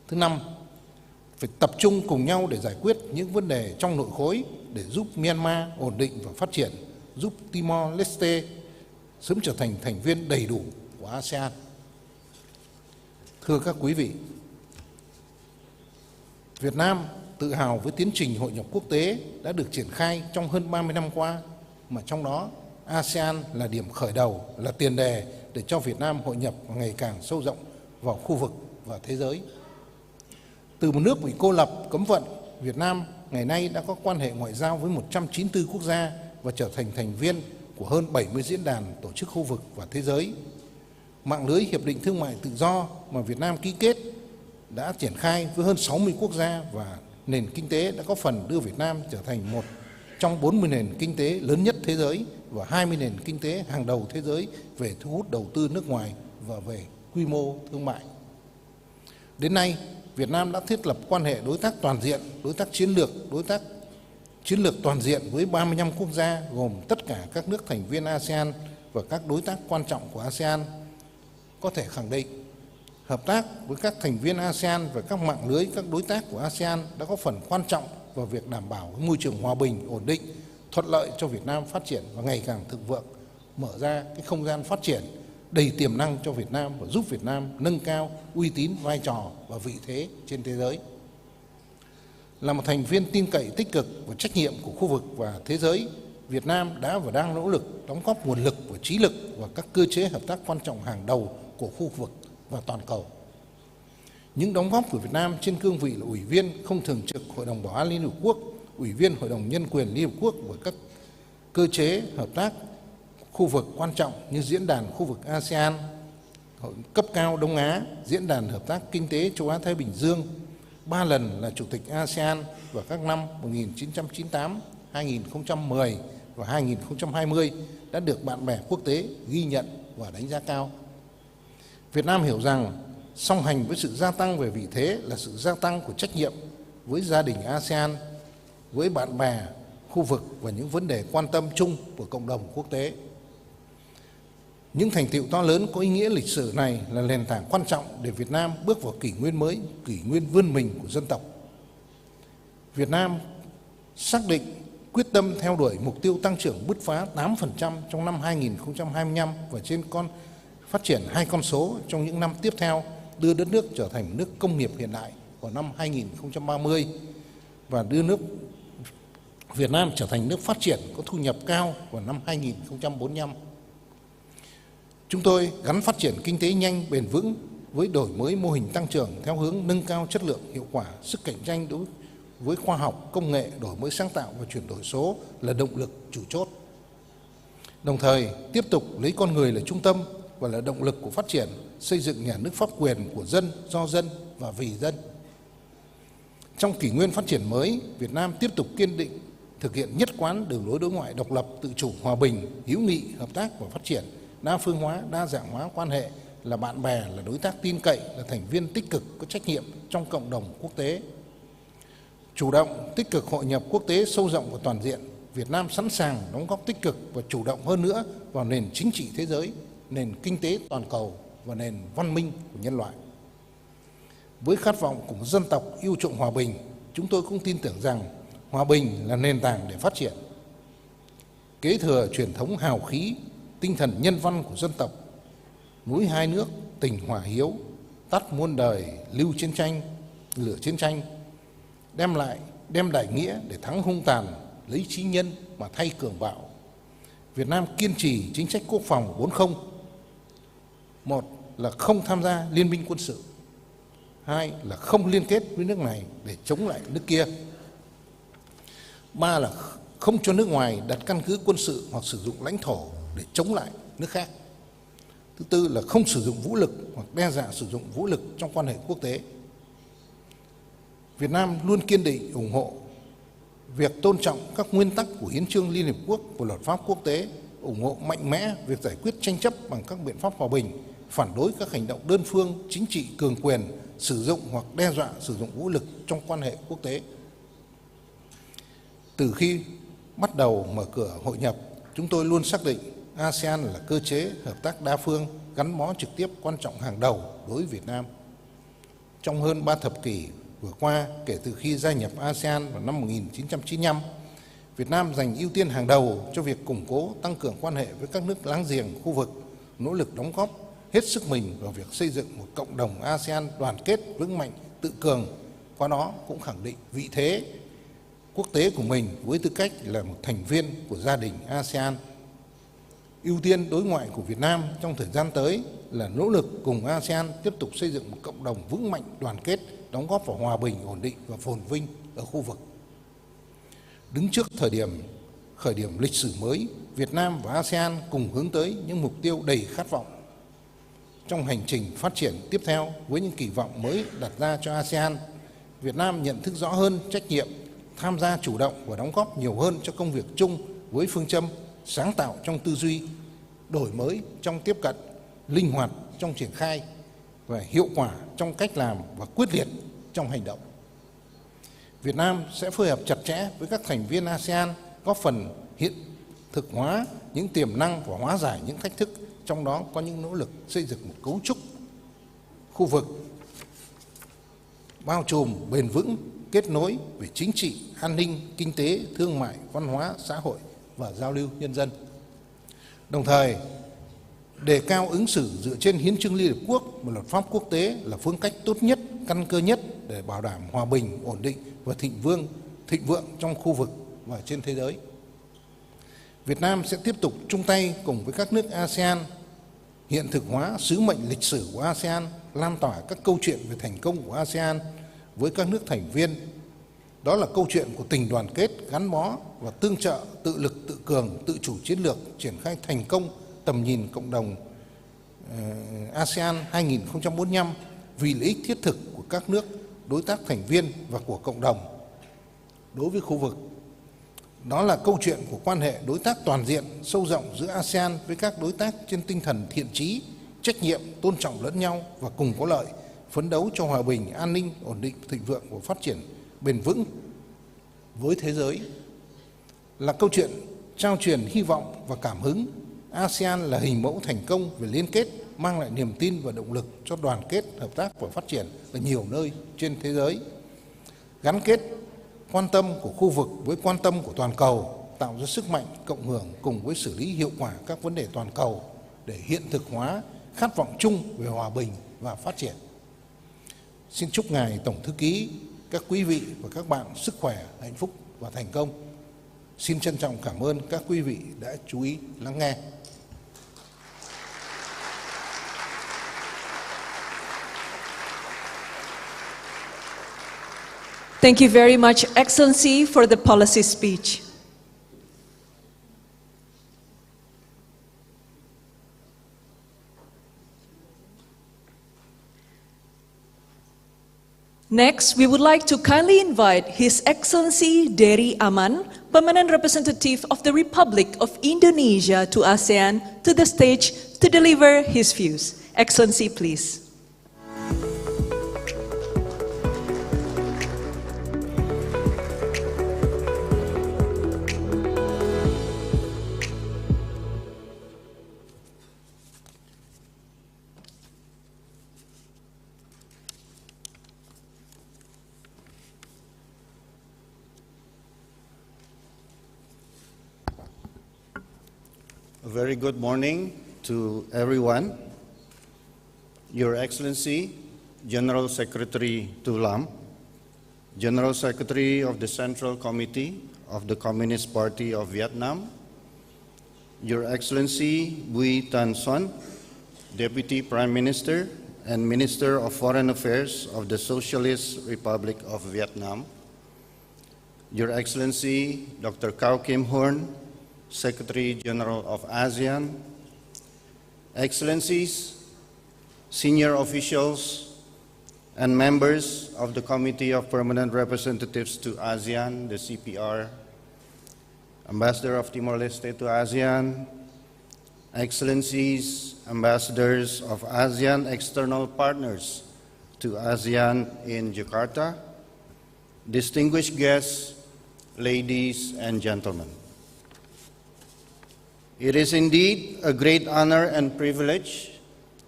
Thứ năm, phải tập trung cùng nhau để giải quyết những vấn đề trong nội khối để giúp Myanmar ổn định và phát triển, giúp Timor-Leste sớm trở thành thành viên đầy đủ của ASEAN. Thưa các quý vị, Việt Nam tự hào với tiến trình hội nhập quốc tế đã được triển khai trong hơn 30 năm qua, mà trong đó ASEAN là điểm khởi đầu, là tiền đề để cho Việt Nam hội nhập ngày càng sâu rộng vào khu vực và thế giới. Từ một nước bị cô lập, cấm vận, Việt Nam ngày nay đã có quan hệ ngoại giao với 194 quốc gia và trở thành thành viên của hơn 70 diễn đàn tổ chức khu vực và thế giới. Mạng lưới hiệp định thương mại tự do mà Việt Nam ký kết đã triển khai với hơn 60 quốc gia và nền kinh tế đã có phần đưa Việt Nam trở thành một trong 40 nền kinh tế lớn nhất thế giới và 20 nền kinh tế hàng đầu thế giới về thu hút đầu tư nước ngoài và về quy mô thương mại. Đến nay, Việt Nam đã thiết lập quan hệ đối tác toàn diện, đối tác chiến lược toàn diện với 35 quốc gia gồm tất cả các nước thành viên ASEAN và các đối tác quan trọng của ASEAN. Có thể khẳng định, hợp tác với các thành viên ASEAN và các mạng lưới các đối tác của ASEAN đã có phần quan trọng vào việc đảm bảo môi trường hòa bình, ổn định, thuận lợi cho Việt Nam phát triển và ngày càng thịnh vượng, mở ra cái không gian phát triển đầy tiềm năng cho Việt Nam và giúp Việt Nam nâng cao uy tín, vai trò và vị thế trên thế giới. Là một thành viên tin cậy tích cực và trách nhiệm của khu vực và thế giới, Việt Nam đã và đang nỗ lực đóng góp nguồn lực và trí lực vào các cơ chế hợp tác quan trọng hàng đầu của khu vực và toàn cầu. Những đóng góp của Việt Nam trên cương vị là Ủy viên không thường trực Hội đồng Bảo an Liên Hợp Quốc, Ủy viên Hội đồng Nhân quyền Liên Hợp Quốc và các cơ chế hợp tác khu vực quan trọng như Diễn đàn khu vực ASEAN, Hội cấp cao Đông Á, Diễn đàn Hợp tác Kinh tế Châu Á-Thái Bình Dương, 3 lần là Chủ tịch ASEAN vào các năm 1998, 2010 và 2020 đã được bạn bè quốc tế ghi nhận và đánh giá cao. Việt Nam hiểu rằng song hành với sự gia tăng về vị thế là sự gia tăng của trách nhiệm với gia đình ASEAN, với bạn bè, khu vực và những vấn đề quan tâm chung của cộng đồng quốc tế. Những thành tựu to lớn có ý nghĩa lịch sử này là nền tảng quan trọng để Việt Nam bước vào kỷ nguyên mới, kỷ nguyên vươn mình của dân tộc. Việt Nam xác định quyết tâm theo đuổi mục tiêu tăng trưởng bứt phá 8% trong năm 2025 và phát triển 2 con số trong những năm tiếp theo, đưa đất nước trở thành nước công nghiệp hiện đại vào năm 2030 và đưa nước Việt Nam trở thành nước phát triển có thu nhập cao vào năm 2045. Chúng tôi gắn phát triển kinh tế nhanh, bền vững với đổi mới mô hình tăng trưởng theo hướng nâng cao chất lượng, hiệu quả, sức cạnh tranh đối với khoa học, công nghệ, đổi mới sáng tạo và chuyển đổi số là động lực chủ chốt. Đồng thời, tiếp tục lấy con người là trung tâm và là động lực của phát triển, xây dựng nhà nước pháp quyền của dân, do dân và vì dân. Trong kỷ nguyên phát triển mới, Việt Nam tiếp tục kiên định thực hiện nhất quán đường lối đối ngoại độc lập, tự chủ, hòa bình, hữu nghị, hợp tác và phát triển, đa phương hóa, đa dạng hóa quan hệ, là bạn bè, là đối tác tin cậy, là thành viên tích cực có trách nhiệm trong cộng đồng quốc tế. Chủ động, tích cực hội nhập quốc tế sâu rộng và toàn diện, Việt Nam sẵn sàng đóng góp tích cực và chủ động hơn nữa vào nền chính trị thế giới, nền kinh tế toàn cầu và nền văn minh của nhân loại. Với khát vọng của một dân tộc yêu chuộng hòa bình, chúng tôi cũng tin tưởng rằng hòa bình là nền tảng để phát triển. Kế thừa truyền thống hào khí, tinh thần nhân văn của dân tộc, núi hai nước, tình hòa hiếu, tắt muôn đời, lưu chiến tranh, lửa chiến tranh, đem đại nghĩa để thắng hung tàn, lấy trí nhân mà thay cường bạo. Việt Nam kiên trì chính sách quốc phòng 4-0. 1 là không tham gia liên minh quân sự. 2 là không liên kết với nước này để chống lại nước kia. 3 là không cho nước ngoài đặt căn cứ quân sự hoặc sử dụng lãnh thổ để chống lại nước khác. Thứ 4 là không sử dụng vũ lực hoặc đe dọa sử dụng vũ lực trong quan hệ quốc tế. Việt Nam luôn kiên định ủng hộ việc tôn trọng các nguyên tắc của Hiến chương Liên Hợp Quốc và luật pháp quốc tế, ủng hộ mạnh mẽ việc giải quyết tranh chấp bằng các biện pháp hòa bình, phản đối các hành động đơn phương, chính trị cường quyền, sử dụng hoặc đe dọa sử dụng vũ lực trong quan hệ quốc tế. Từ khi bắt đầu mở cửa hội nhập, chúng tôi luôn xác định ASEAN là cơ chế hợp tác đa phương gắn bó trực tiếp quan trọng hàng đầu đối với Việt Nam. Trong hơn 3 thập kỷ vừa qua, kể từ khi gia nhập ASEAN vào năm 1995, Việt Nam dành ưu tiên hàng đầu cho việc củng cố, tăng cường quan hệ với các nước láng giềng khu vực, nỗ lực đóng góp hết sức mình vào việc xây dựng một cộng đồng ASEAN đoàn kết, vững mạnh, tự cường, qua đó cũng khẳng định vị thế quốc tế của mình với tư cách là một thành viên của gia đình ASEAN. Ưu tiên đối ngoại của Việt Nam trong thời gian tới là nỗ lực cùng ASEAN tiếp tục xây dựng một cộng đồng vững mạnh, đoàn kết, đóng góp vào hòa bình, ổn định và phồn vinh ở khu vực. Đứng trước khởi điểm lịch sử mới, Việt Nam và ASEAN cùng hướng tới những mục tiêu đầy khát vọng. Trong hành trình phát triển tiếp theo với những kỳ vọng mới đặt ra cho ASEAN, Việt Nam nhận thức rõ hơn trách nhiệm, tham gia chủ động và đóng góp nhiều hơn cho công việc chung với phương châm sáng tạo trong tư duy, đổi mới trong tiếp cận, linh hoạt trong triển khai và hiệu quả trong cách làm và quyết liệt trong hành động. Việt Nam sẽ phối hợp chặt chẽ với các thành viên ASEAN góp phần hiện thực hóa những tiềm năng và hóa giải những thách thức, trong đó có những nỗ lực xây dựng một cấu trúc khu vực bao trùm, bền vững, kết nối về chính trị, an ninh, kinh tế, thương mại, văn hóa, xã hội và giao lưu nhân dân. Đồng thời, đề cao ứng xử dựa trên hiến chương Liên Hợp Quốc và luật pháp quốc tế là phương cách tốt nhất, căn cơ nhất để bảo đảm hòa bình, ổn định và thịnh vượng trong khu vực và trên thế giới. Việt Nam sẽ tiếp tục chung tay cùng với các nước ASEAN hiện thực hóa sứ mệnh lịch sử của ASEAN, lan tỏa các câu chuyện về thành công của ASEAN với các nước thành viên. Đó là câu chuyện của tình đoàn kết, gắn bó và tương trợ, tự lực, tự cường, tự chủ chiến lược, triển khai thành công tầm nhìn cộng đồng ASEAN 2045 vì lợi ích thiết thực của các nước đối tác thành viên và của cộng đồng. Đối với khu vực, đó là câu chuyện của quan hệ đối tác toàn diện, sâu rộng giữa ASEAN với các đối tác trên tinh thần thiện chí, trách nhiệm, tôn trọng lẫn nhau và cùng có lợi, phấn đấu cho hòa bình, an ninh, ổn định, thịnh vượng và phát triển bền vững với thế giới. Là câu chuyện trao truyền hy vọng và cảm hứng. ASEAN là hình mẫu thành công về liên kết, mang lại niềm tin và động lực cho đoàn kết, hợp tác và phát triển ở nhiều nơi trên thế giới. Gắn kết quan tâm của khu vực với quan tâm của toàn cầu, tạo ra sức mạnh cộng hưởng cùng với xử lý hiệu quả các vấn đề toàn cầu để hiện thực hóa khát vọng chung về hòa bình và phát triển. Xin chúc Ngài Tổng Thư ký, các quý vị và các bạn sức khỏe, hạnh phúc và thành công. Xin trân trọng cảm ơn các quý vị đã chú ý lắng nghe. Thank you very much, Excellency, for the policy speech. Next, we would like to kindly invite His Excellency Dery Aman, Permanent Representative of the Republic of Indonesia to ASEAN, to the stage to deliver his views. Excellency, please. A very good morning to everyone. Your Excellency, General Secretary Tô Lâm, General Secretary of the Central Committee of the Communist Party of Vietnam, Your Excellency Bui Tan Son, Deputy Prime Minister and Minister of Foreign Affairs of the Socialist Republic of Vietnam, Your Excellency Dr. Cao Kim Horn, Secretary General of ASEAN, Excellencies, senior officials, and members of the Committee of Permanent Representatives to ASEAN, the CPR, Ambassador of Timor-Leste to ASEAN, Excellencies, Ambassadors of ASEAN external partners to ASEAN in Jakarta, distinguished guests, ladies and gentlemen. It is indeed a great honor and privilege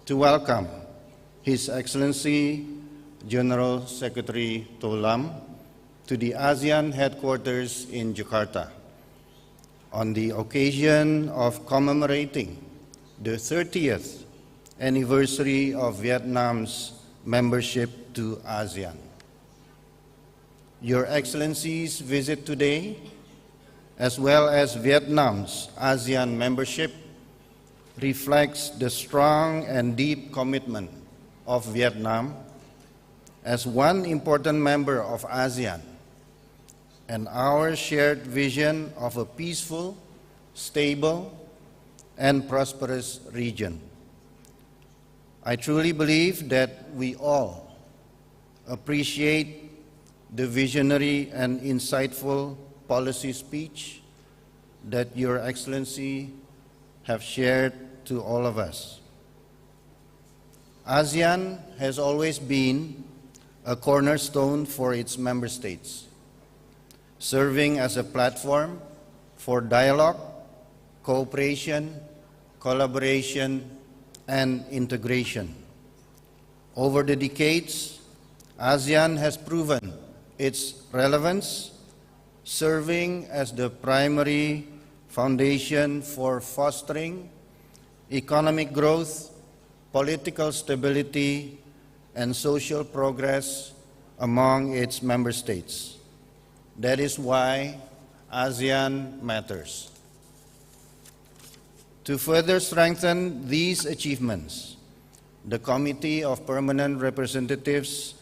to welcome His Excellency General Secretary Tô Lâm to the ASEAN headquarters in Jakarta on the occasion of commemorating the 30th anniversary of Vietnam's membership to ASEAN. Your Excellency's visit today, as well as Vietnam's ASEAN membership, reflects the strong and deep commitment of Vietnam as one important member of ASEAN and our shared vision of a peaceful, stable, and prosperous region. I truly believe that we all appreciate the visionary and insightful policy speech that Your Excellency have shared to all of us. ASEAN has always been a cornerstone for its member states, serving as a platform for dialogue, cooperation, collaboration, and integration. Over the decades, ASEAN has proven its relevance, serving as the primary foundation for fostering economic growth, political stability, and social progress among its member states. That is why ASEAN matters. To further strengthen these achievements, the Committee of Permanent Representatives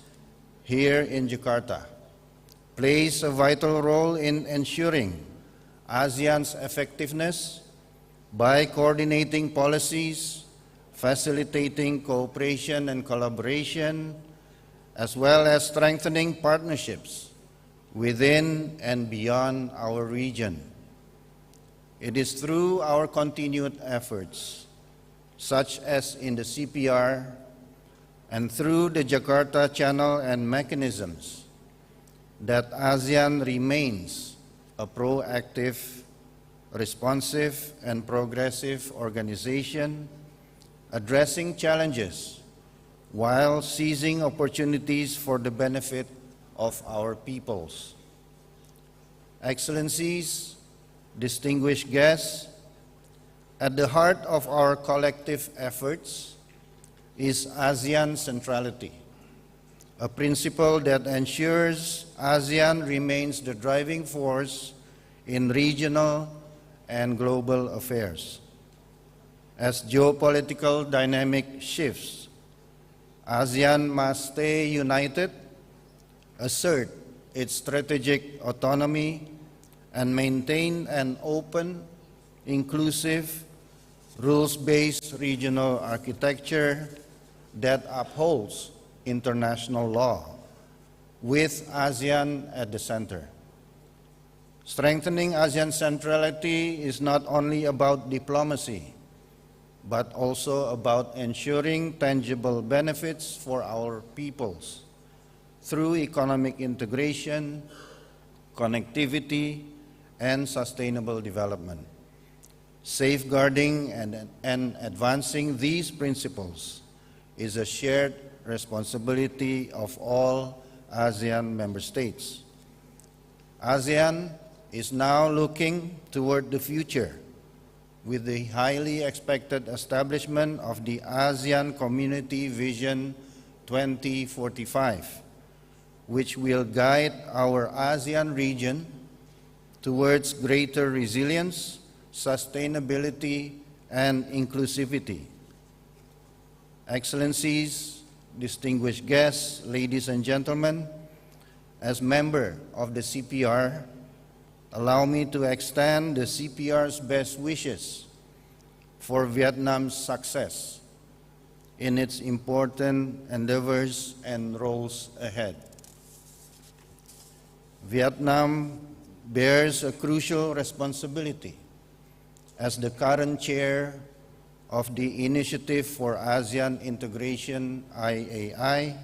here in Jakarta plays a vital role in ensuring ASEAN's effectiveness by coordinating policies, facilitating cooperation and collaboration, as well as strengthening partnerships within and beyond our region. It is through our continued efforts, such as in the CPR and through the Jakarta Channel and mechanisms, that ASEAN remains a proactive, responsive, and progressive organization addressing challenges while seizing opportunities for the benefit of our peoples. Excellencies, distinguished guests, at the heart of our collective efforts is ASEAN centrality, a principle that ensures ASEAN remains the driving force in regional and global affairs. As geopolitical dynamic shifts, ASEAN must stay united, assert its strategic autonomy, and maintain an open, inclusive, rules-based regional architecture that upholds international law, with ASEAN at the center. Strengthening ASEAN centrality is not only about diplomacy, but also about ensuring tangible benefits for our peoples through economic integration, connectivity, and sustainable development. Safeguarding and advancing these principles is a shared responsibility of all ASEAN member states. ASEAN is now looking toward the future with the highly expected establishment of the ASEAN Community Vision 2045, which will guide our ASEAN region towards greater resilience, sustainability, and inclusivity. Excellencies, distinguished guests, ladies and gentlemen, as member of the CPR, allow me to extend the CPR's best wishes for Vietnam's success in its important endeavors and roles ahead. Vietnam bears a crucial responsibility as the current chair of the Initiative for ASEAN Integration, IAI,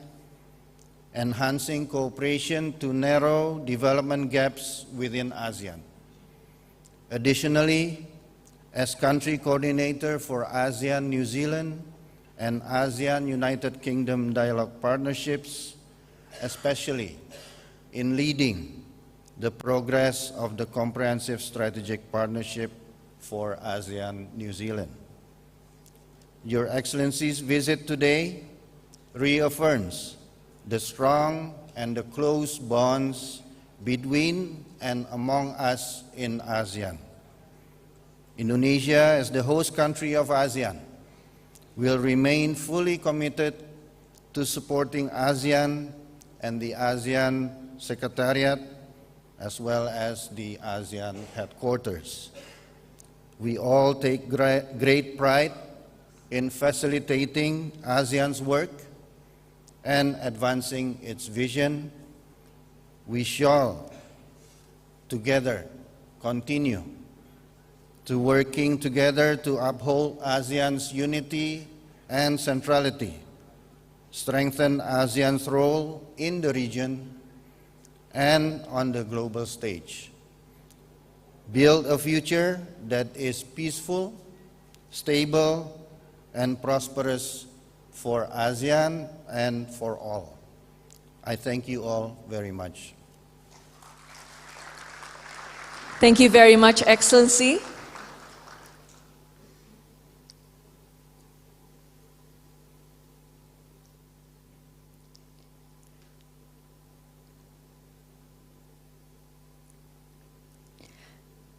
enhancing cooperation to narrow development gaps within ASEAN. Additionally, as country coordinator for ASEAN New Zealand and ASEAN United Kingdom dialogue partnerships, especially in leading the progress of the Comprehensive Strategic Partnership for ASEAN New Zealand. Your Excellency's visit today reaffirms the strong and the close bonds between and among us in ASEAN. Indonesia, as the host country of ASEAN, will remain fully committed to supporting ASEAN and the ASEAN Secretariat, as well as the ASEAN headquarters. We all take great pride in facilitating ASEAN's work and advancing its vision. We shall together continue to working together to uphold ASEAN's unity and centrality, strengthen ASEAN's role in the region and on the global stage, build a future that is peaceful, stable, and prosperous for ASEAN and for all. I thank you all very much. Thank you very much, Excellency.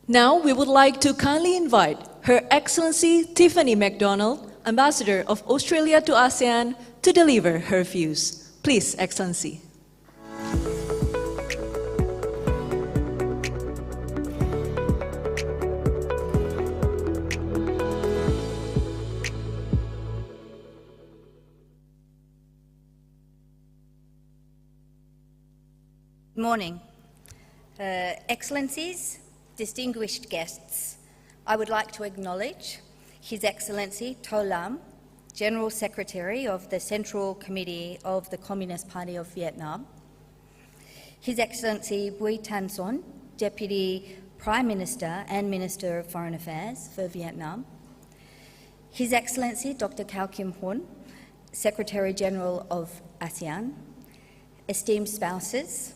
Now we would like to kindly invite Her Excellency Tiffany MacDonald, Ambassador of Australia to ASEAN, to deliver her views. Please, Excellency. Good morning. Excellencies, distinguished guests, I would like to acknowledge His Excellency Tô Lâm, General Secretary of the Central Committee of the Communist Party of Vietnam, His Excellency Bui Thanh Son, Deputy Prime Minister and Minister of Foreign Affairs for Vietnam, His Excellency Dr. Cao Kim Hoon, Secretary General of ASEAN, esteemed spouses,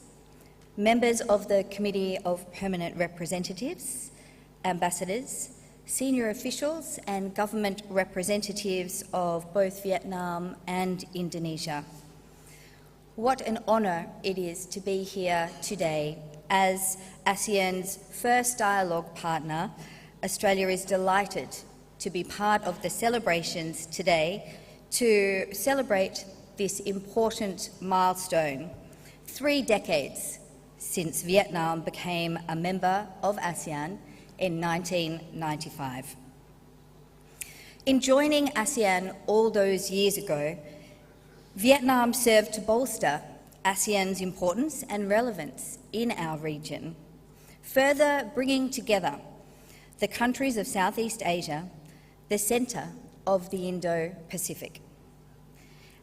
members of the Committee of Permanent Representatives, ambassadors, senior officials and government representatives of both Vietnam and Indonesia. What an honour it is to be here today. As ASEAN's first dialogue partner, Australia is delighted to be part of the celebrations today to celebrate this important milestone, 3 decades since Vietnam became a member of ASEAN in 1995. In joining ASEAN all those years ago, Vietnam served to bolster ASEAN's importance and relevance in our region, further bringing together the countries of Southeast Asia, the centre of the Indo-Pacific.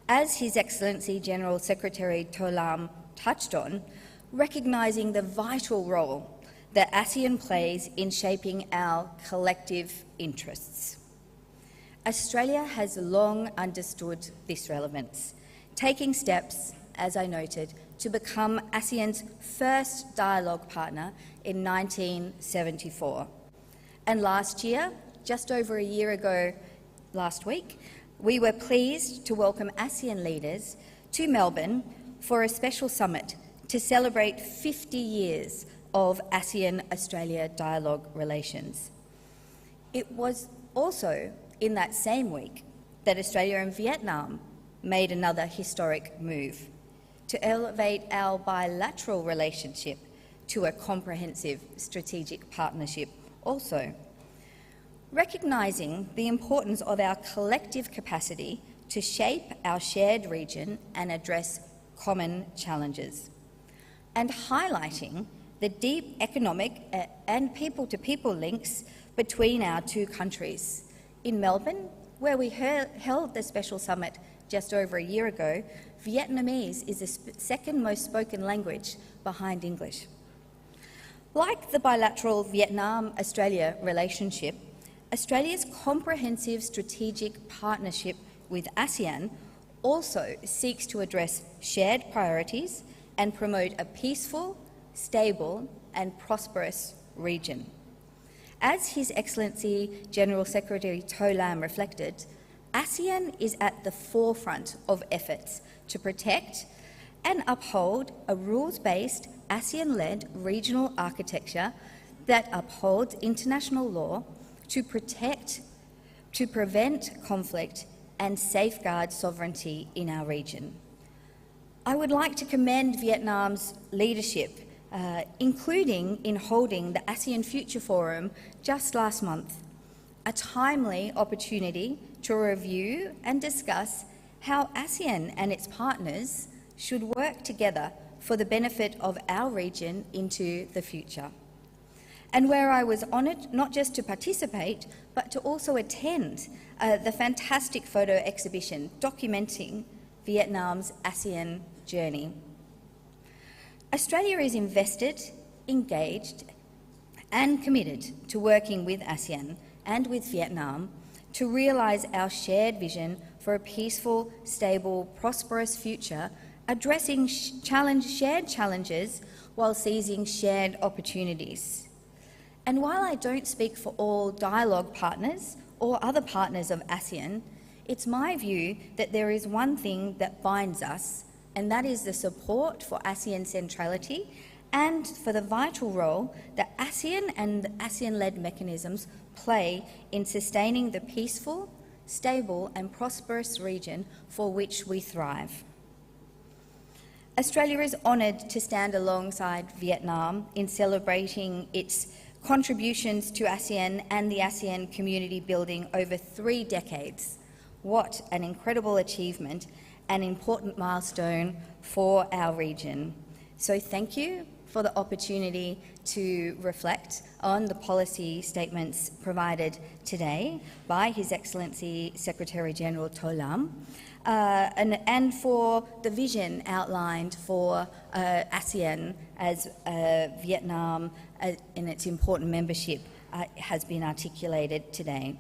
As His Excellency General Secretary Tô Lâm touched on, recognising the vital role that ASEAN plays in shaping our collective interests. Australia has long understood this relevance, taking steps, as I noted, to become ASEAN's first dialogue partner in 1974. And last year, just over a year ago last week, we were pleased to welcome ASEAN leaders to Melbourne for a special summit to celebrate 50 years of ASEAN-Australia dialogue relations. It was also in that same week that Australia and Vietnam made another historic move to elevate our bilateral relationship to a comprehensive strategic partnership also. Recognising the importance of our collective capacity to shape our shared region and address common challenges, and highlighting the deep economic and people-to-people links between our two countries. In Melbourne, where we held the special summit just over a year ago, Vietnamese is the second most spoken language behind English. Like the bilateral Vietnam-Australia relationship, Australia's comprehensive strategic partnership with ASEAN also seeks to address shared priorities and promote a peaceful, stable and prosperous region. As His Excellency General Secretary Tô Lâm reflected, ASEAN is at the forefront of efforts to protect and uphold a rules-based, ASEAN-led regional architecture that upholds international law to protect, to prevent conflict and safeguard sovereignty in our region. I would like to commend Vietnam's leadership, including in holding the ASEAN Future Forum just last month, a timely opportunity to review and discuss how ASEAN and its partners should work together for the benefit of our region into the future. And where I was honoured not just to participate, but to also attend the fantastic photo exhibition documenting Vietnam's ASEAN journey. Australia is invested, engaged and committed to working with ASEAN and with Vietnam to realise our shared vision for a peaceful, stable, prosperous future, addressing shared challenges while seizing shared opportunities. And while I don't speak for all dialogue partners or other partners of ASEAN, it's my view that there is one thing that binds us, and that is the support for ASEAN centrality and for the vital role that ASEAN and ASEAN-led mechanisms play in sustaining the peaceful, stable and prosperous region for which we thrive. Australia is honoured to stand alongside Vietnam in celebrating its contributions to ASEAN and the ASEAN community building over 3 decades. What an incredible achievement, an important milestone for our region. So thank you for the opportunity to reflect on the policy statements provided today by His Excellency Secretary-General Tô Lâm, and for the vision outlined for ASEAN as Vietnam in its important membership has been articulated today.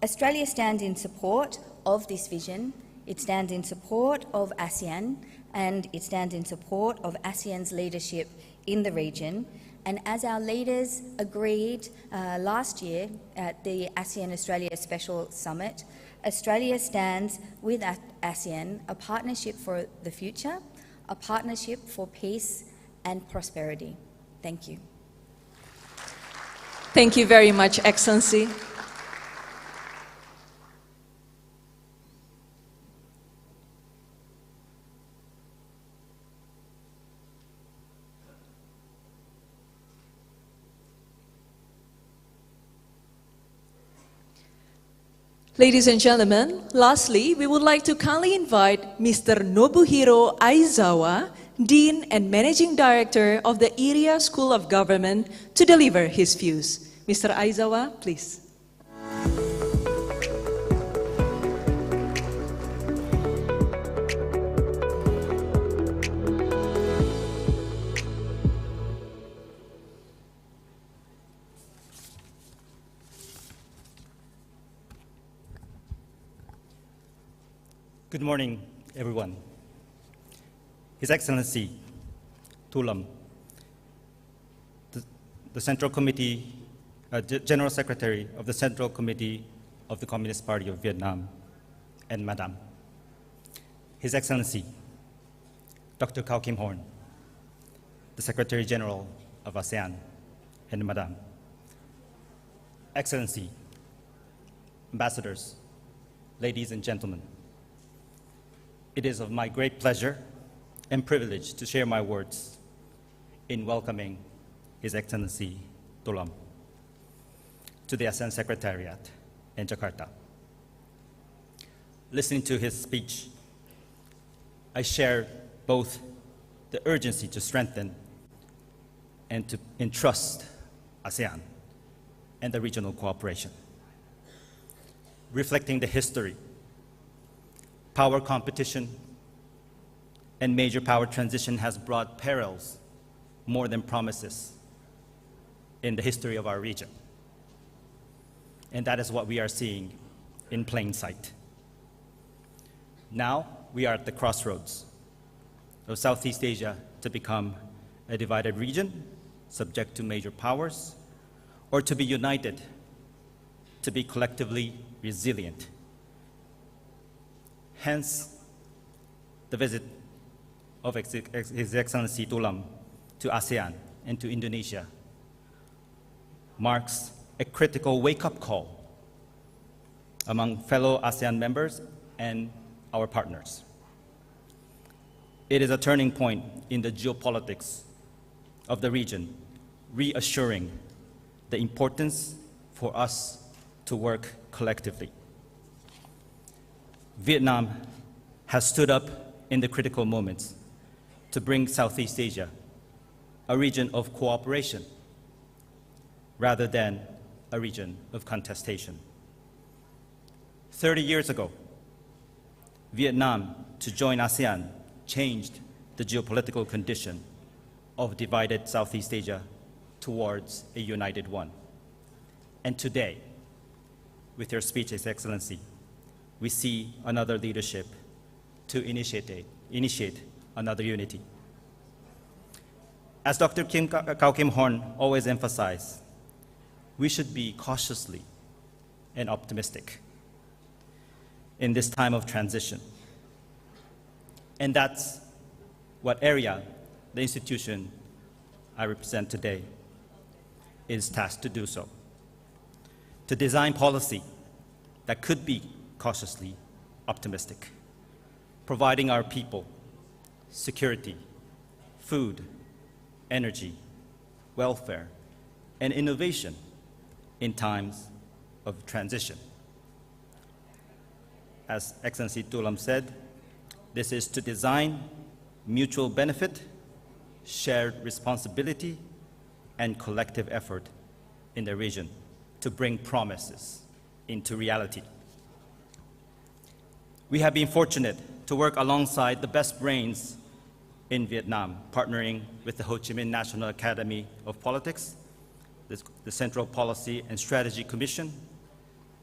Australia stands in support of this vision. It stands in support of ASEAN, and it stands in support of ASEAN's leadership in the region. And as our leaders agreed last year at the ASEAN-Australia Special Summit, Australia stands with ASEAN, a partnership for the future, a partnership for peace and prosperity. Thank you. Thank you very much, Excellency. Ladies and gentlemen, lastly, we would like to kindly invite Mr. Nobuhiro Aizawa, Dean and Managing Director of the Area School of Government, to deliver his views. Mr. Aizawa, please. Good morning, everyone. His Excellency Tô Lâm, the Central Committee, General Secretary of the Central Committee of the Communist Party of Vietnam, and Madam. His Excellency Dr. Cao Kim Horn, the Secretary General of ASEAN, and Madam. Excellency, Ambassadors, ladies and gentlemen, it is of my great pleasure and privilege to share my words in welcoming His Excellency Tô Lâm to the ASEAN Secretariat in Jakarta. Listening to his speech, I share both the urgency to strengthen and to entrust ASEAN and the regional cooperation. Reflecting the history, power competition and major power transition has brought perils more than promises in the history of our region. And that is what we are seeing in plain sight. Now we are at the crossroads of Southeast Asia to become a divided region subject to major powers, or to be united, to be collectively resilient. Hence, the visit of His Excellency Tô Lâm to ASEAN and to Indonesia marks a critical wake-up call among fellow ASEAN members and our partners. It is a turning point in the geopolitics of the region, reassuring the importance for us to work collectively. Vietnam has stood up in the critical moments to bring Southeast Asia a region of cooperation rather than a region of contestation. 30 years ago, Vietnam, to join ASEAN, changed the geopolitical condition of divided Southeast Asia towards a united one. And today, with your speech, His Excellency, we see another leadership to initiate another unity. As Dr. Cao Kim Horn always emphasized, we should be cautiously and optimistic in this time of transition. And that's what area, the institution I represent today, is tasked to do so. To design policy that could be cautiously optimistic, providing our people security, food, energy, welfare, and innovation in times of transition. As Excellency Tô Lâm said, this is to design mutual benefit, shared responsibility, and collective effort in the region to bring promises into reality. We have been fortunate to work alongside the best brains in Vietnam, partnering with the Ho Chi Minh National Academy of Politics, the Central Policy and Strategy Commission,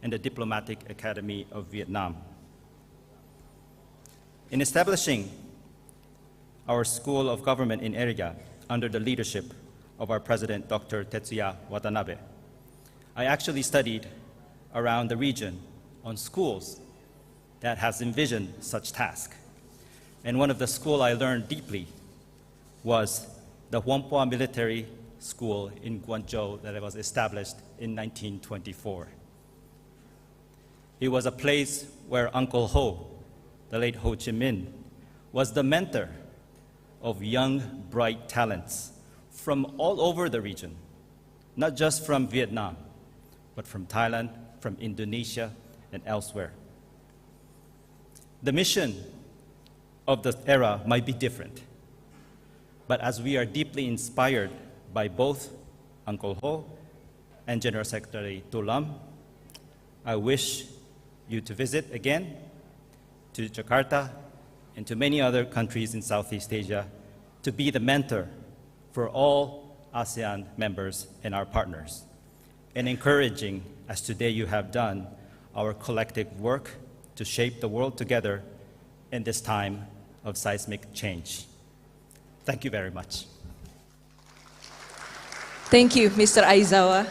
and the Diplomatic Academy of Vietnam. In establishing our School of Government in area under the leadership of our President, Dr. Tetsuya Watanabe, I actually studied around the region on schools that has envisioned such task. And one of the schools I learned deeply was the Huampua Military School in Guangzhou that was established in 1924. It was a place where Uncle Ho, the late Ho Chi Minh, was the mentor of young, bright talents from all over the region, not just from Vietnam, but from Thailand, from Indonesia, and elsewhere. The mission of the era might be different, but as we are deeply inspired by both Uncle Ho and General Secretary Tô Lâm, I wish you to visit again to Jakarta and to many other countries in Southeast Asia to be the mentor for all ASEAN members and our partners, and encouraging, as today you have done, our collective work to shape the world together in this time of seismic change. Thank you very much. Thank you, Mr. Aizawa.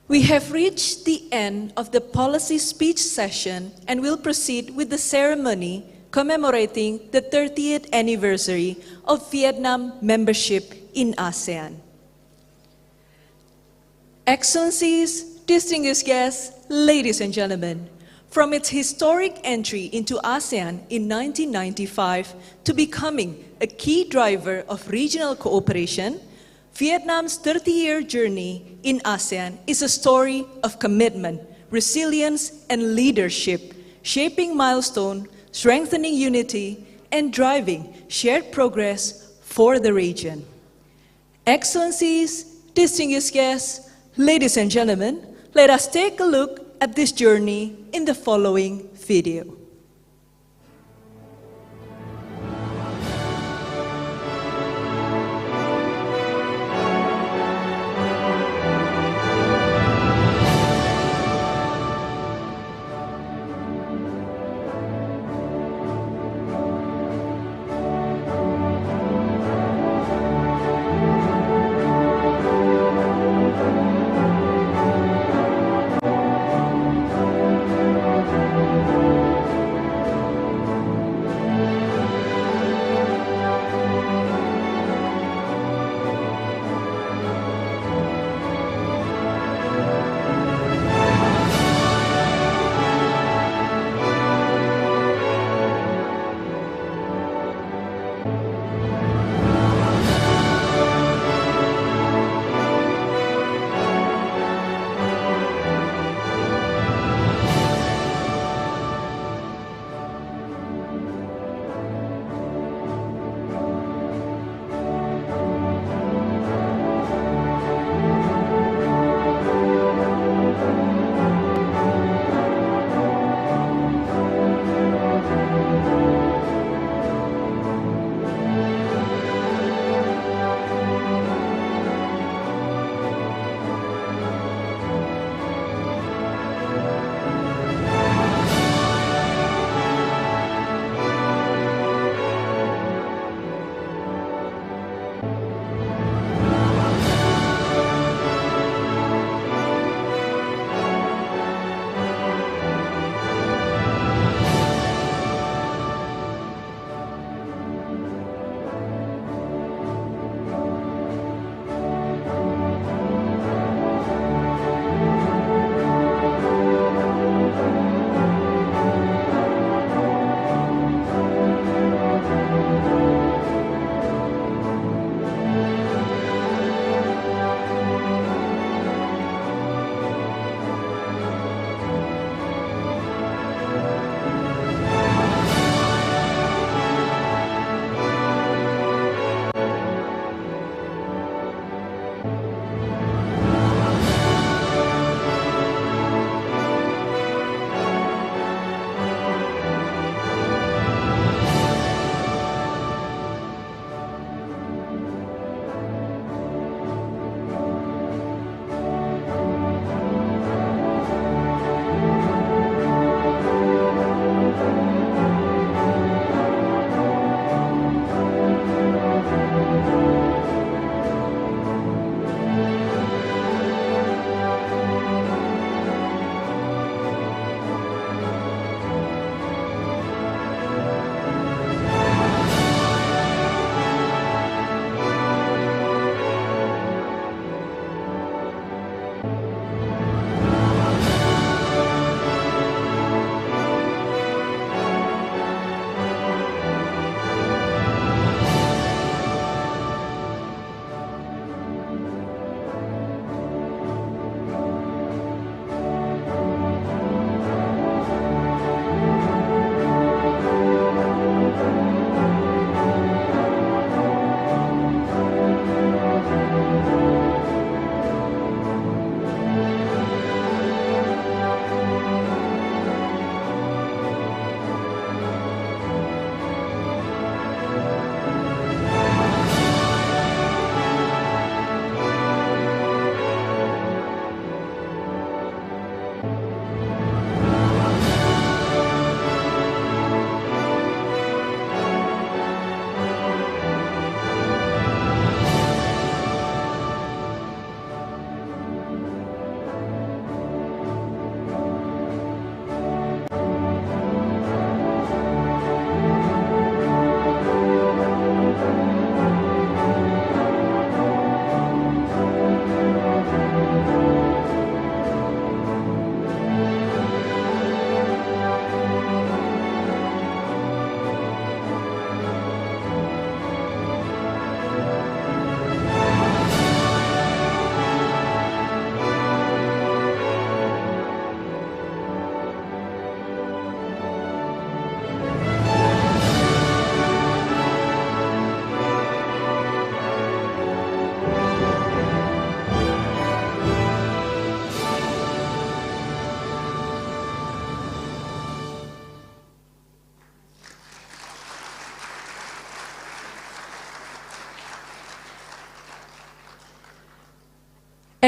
We have reached the end of the policy speech session and will proceed with the ceremony commemorating the 30th anniversary of Vietnam membership in ASEAN. Excellencies, distinguished guests, ladies and gentlemen, from its historic entry into ASEAN in 1995 to becoming a key driver of regional cooperation, Vietnam's 30-year journey in ASEAN is a story of commitment, resilience, and leadership, shaping milestone, strengthening unity, and driving shared progress for the region. Excellencies, distinguished guests, ladies and gentlemen, let us take a look at this journey in the following video.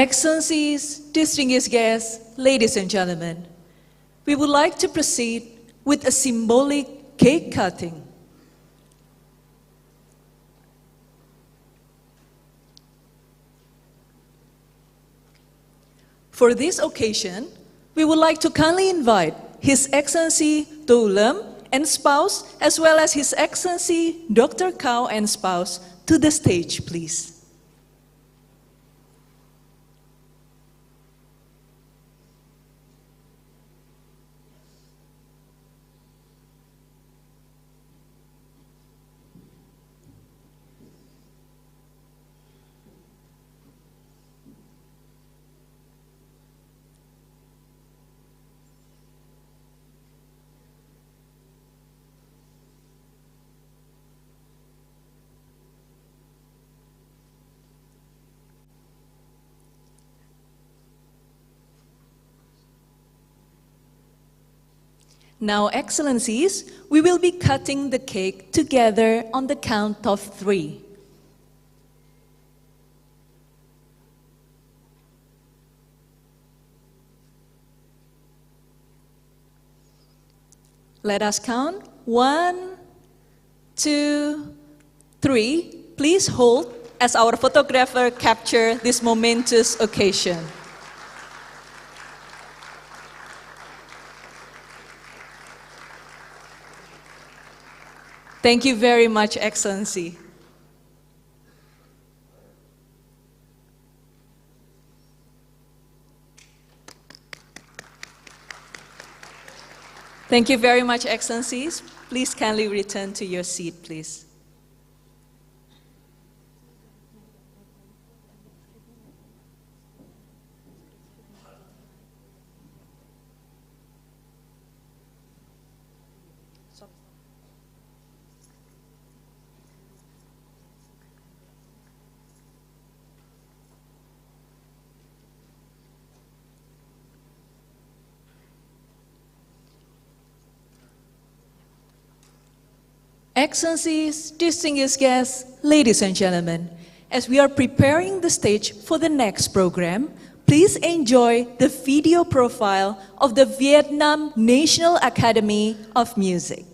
Excellencies, distinguished guests, ladies and gentlemen, we would like to proceed with a symbolic cake cutting. For this occasion, we would like to kindly invite His Excellency Tô Lâm and spouse, as well as His Excellency Dr. Cao and spouse, to the stage, please. Now, Excellencies, we will be cutting the cake together on the count of 3. Let us count. 1, 2, 3. Please hold as our photographer captures this momentous occasion. Thank you very much, Excellency. Thank you very much, Excellencies. Please kindly return to your seat, please. Excellencies, distinguished guests, ladies and gentlemen, as we are preparing the stage for the next program, please enjoy the video profile of the Vietnam National Academy of Music.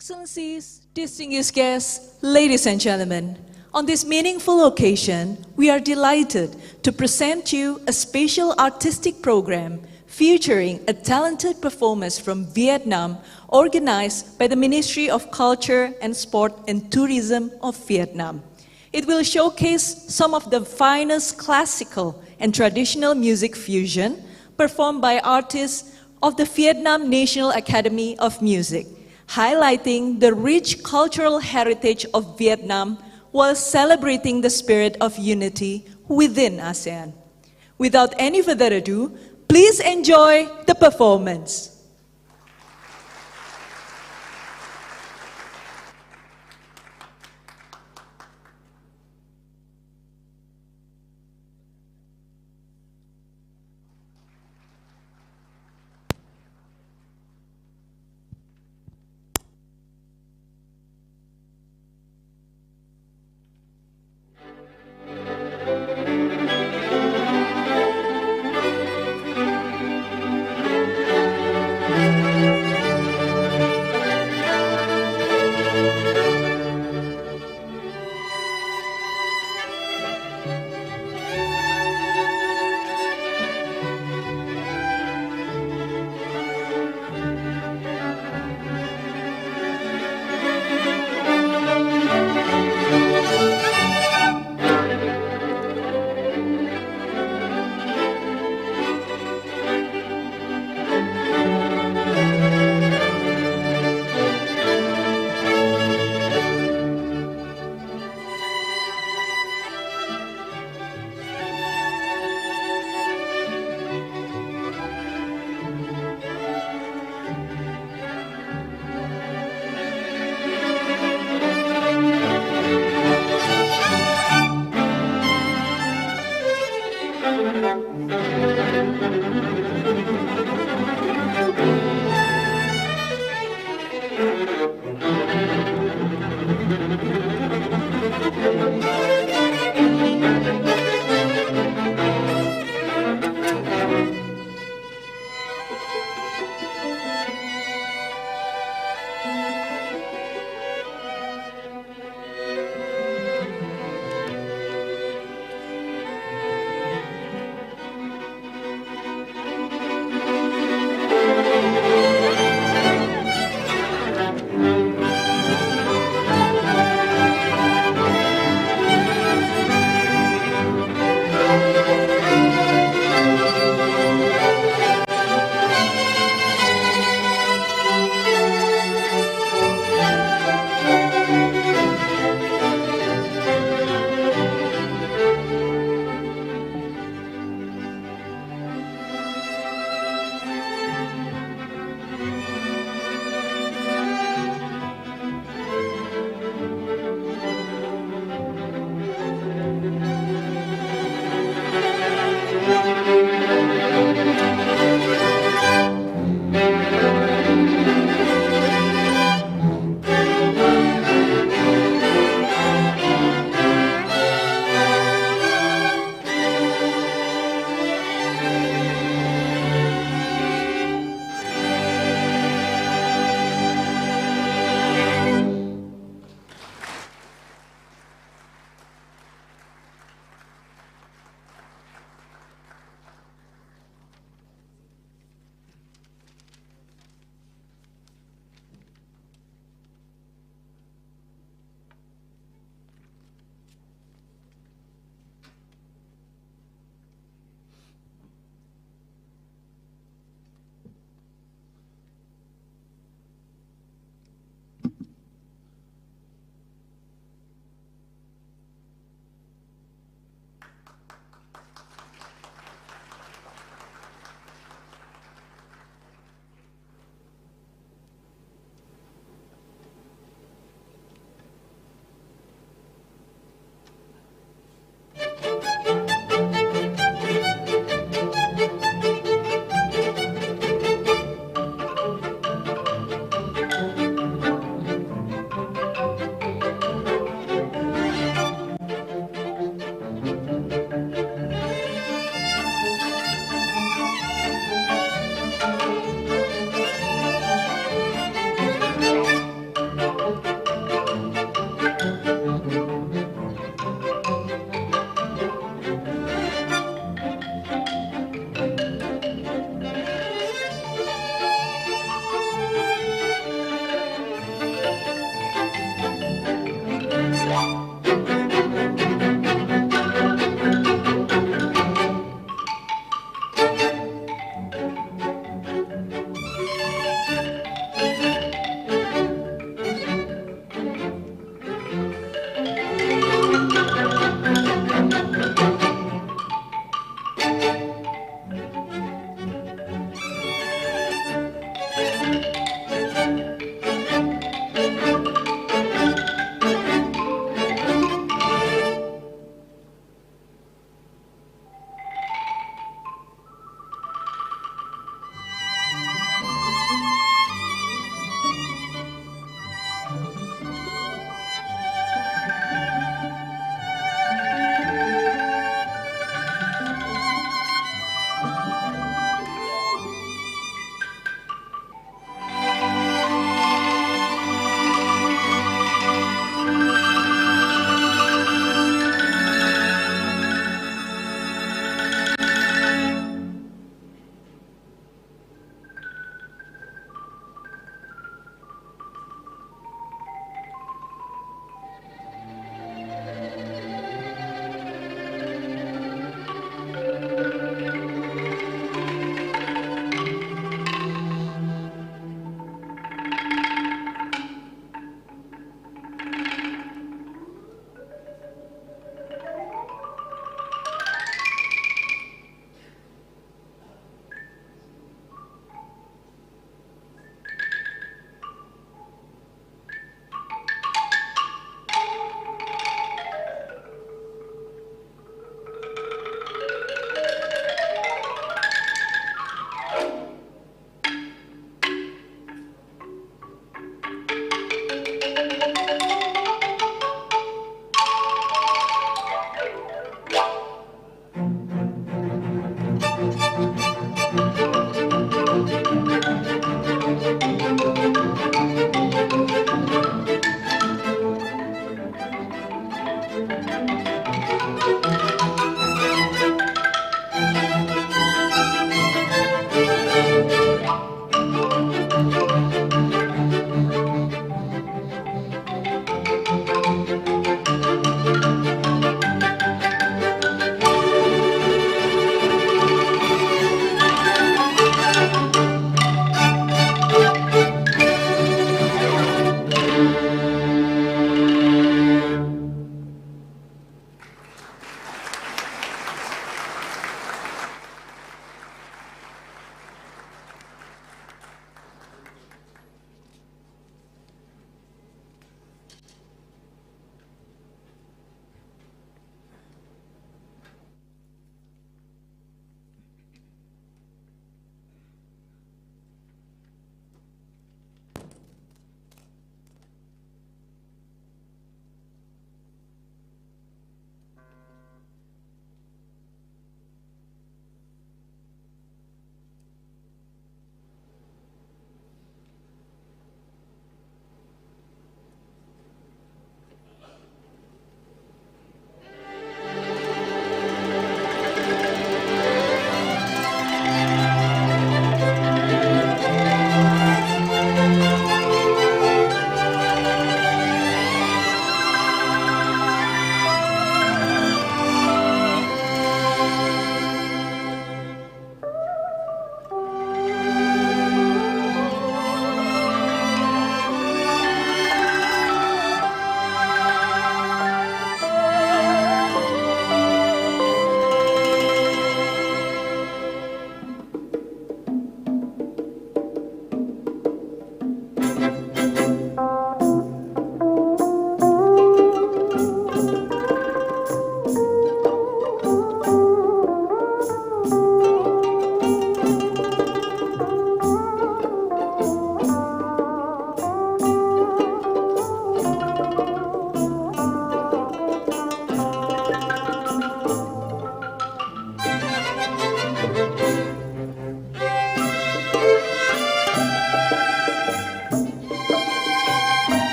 Excellencies, distinguished guests, ladies and gentlemen, on this meaningful occasion, we are delighted to present you a special artistic program featuring a talented performance from Vietnam organized by the Ministry of Culture and Sport and Tourism of Vietnam. It will showcase some of the finest classical and traditional music fusion performed by artists of the Vietnam National Academy of Music, highlighting the rich cultural heritage of Vietnam while celebrating the spirit of unity within ASEAN. Without any further ado, please enjoy the performance.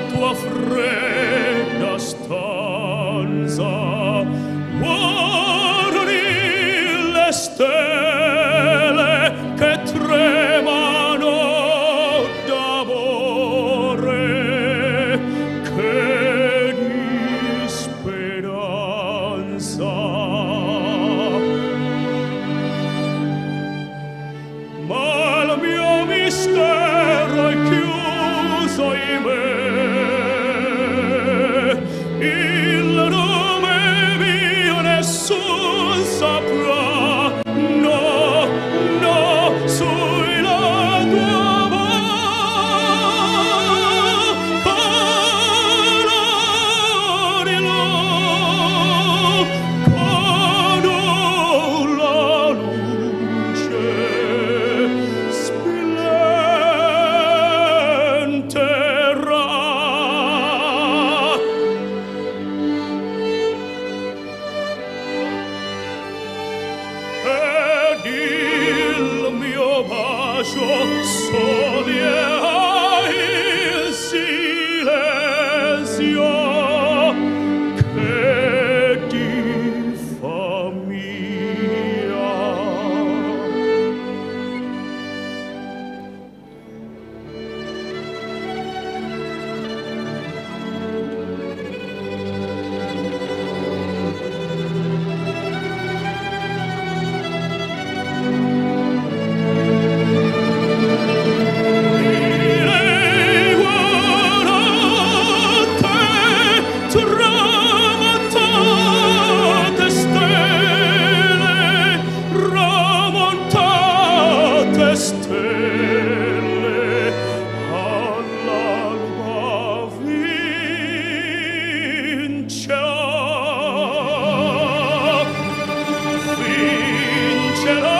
tua fredda stanza, guardi le stelle che tremano d'amore, che di speranza. Ma il mio mistero è chiuso in me, il nome mio nessun saprà, no, no, sui la tua parola, con la luce splenderà. Ed il mio bacio soglierà il silenzio che ti fa mia. Direi guardate, tramontate stelle, tramontate stelle, all'alba vincerà, vincerà.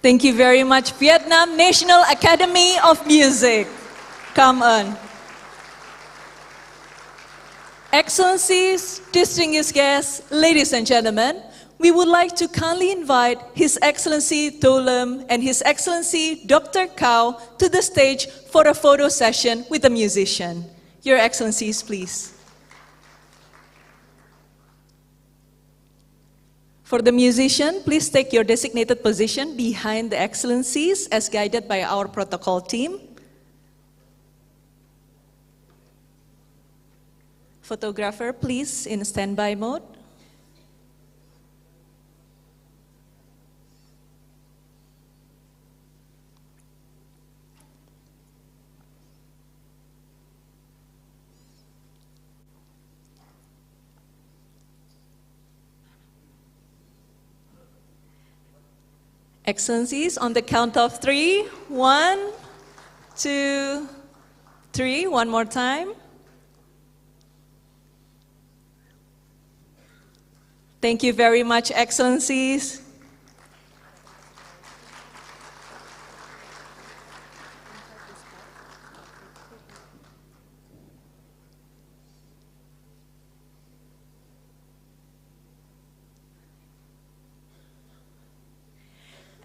Thank you very much, Vietnam National Academy of Music. Come on. Excellencies, distinguished guests, ladies and gentlemen, we would like to kindly invite His Excellency Tô Lâm and His Excellency Dr. Cao to the stage for a photo session with a musician. Your Excellencies, please. For the musician, please take your designated position behind the Excellencies as guided by our protocol team. Photographer, please, in standby mode. Excellencies, on the count of 3, 1, 2, 3, one more time. Thank you very much, Excellencies.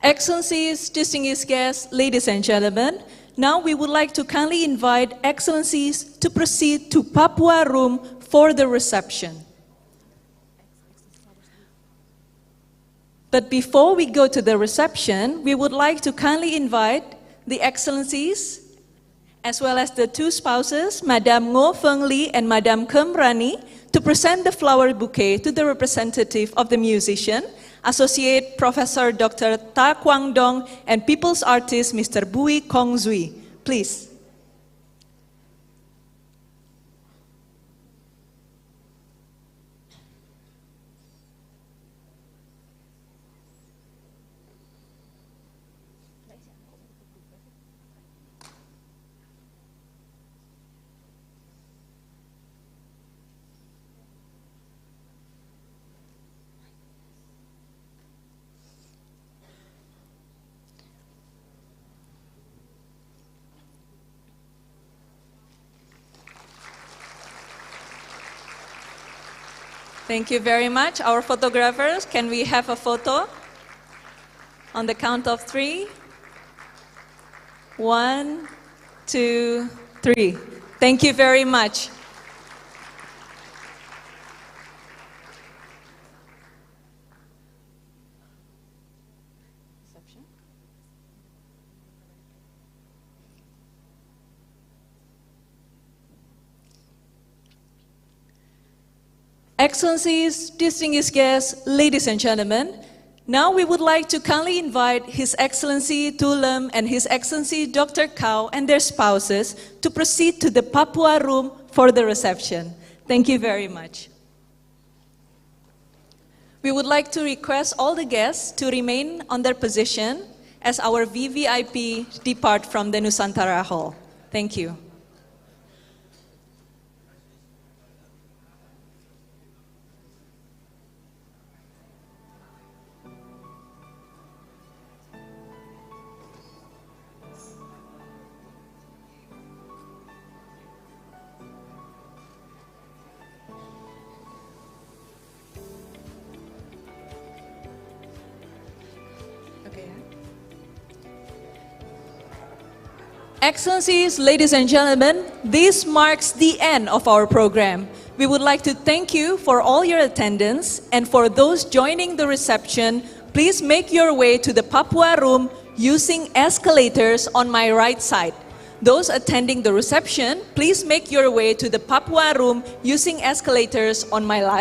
Excellencies, distinguished guests, ladies and gentlemen, now we would like to kindly invite Excellencies to proceed to Papua Room for the reception. But before we go to the reception, we would like to kindly invite the Excellencies, as well as the two spouses, Madame Ngo Phuong Ly and Madame Kem Rani, to present the flower bouquet to the representative of the musician, Associate Professor Dr. Ta Quang Dong, and People's Artist, Mr. Bui Kong Zui. Please. Thank you very much. Our photographers, can we have a photo? On the count of 3. 1, 2, 3. Thank you very much. Excellencies, distinguished guests, ladies and gentlemen, now we would like to kindly invite His Excellency Tô Lâm and His Excellency Dr. Cao and their spouses to proceed to the Papua Room for the reception. Thank you very much. We would like to request all the guests to remain on their position as our VVIP depart from the Nusantara Hall. Thank you. Excellencies, ladies and gentlemen, this marks the end of our program. We would like to thank you for all your attendance, and for those joining the reception, please make your way to the Papua Room using escalators on my right side. Those attending the reception, please make your way to the Papua Room using escalators on my left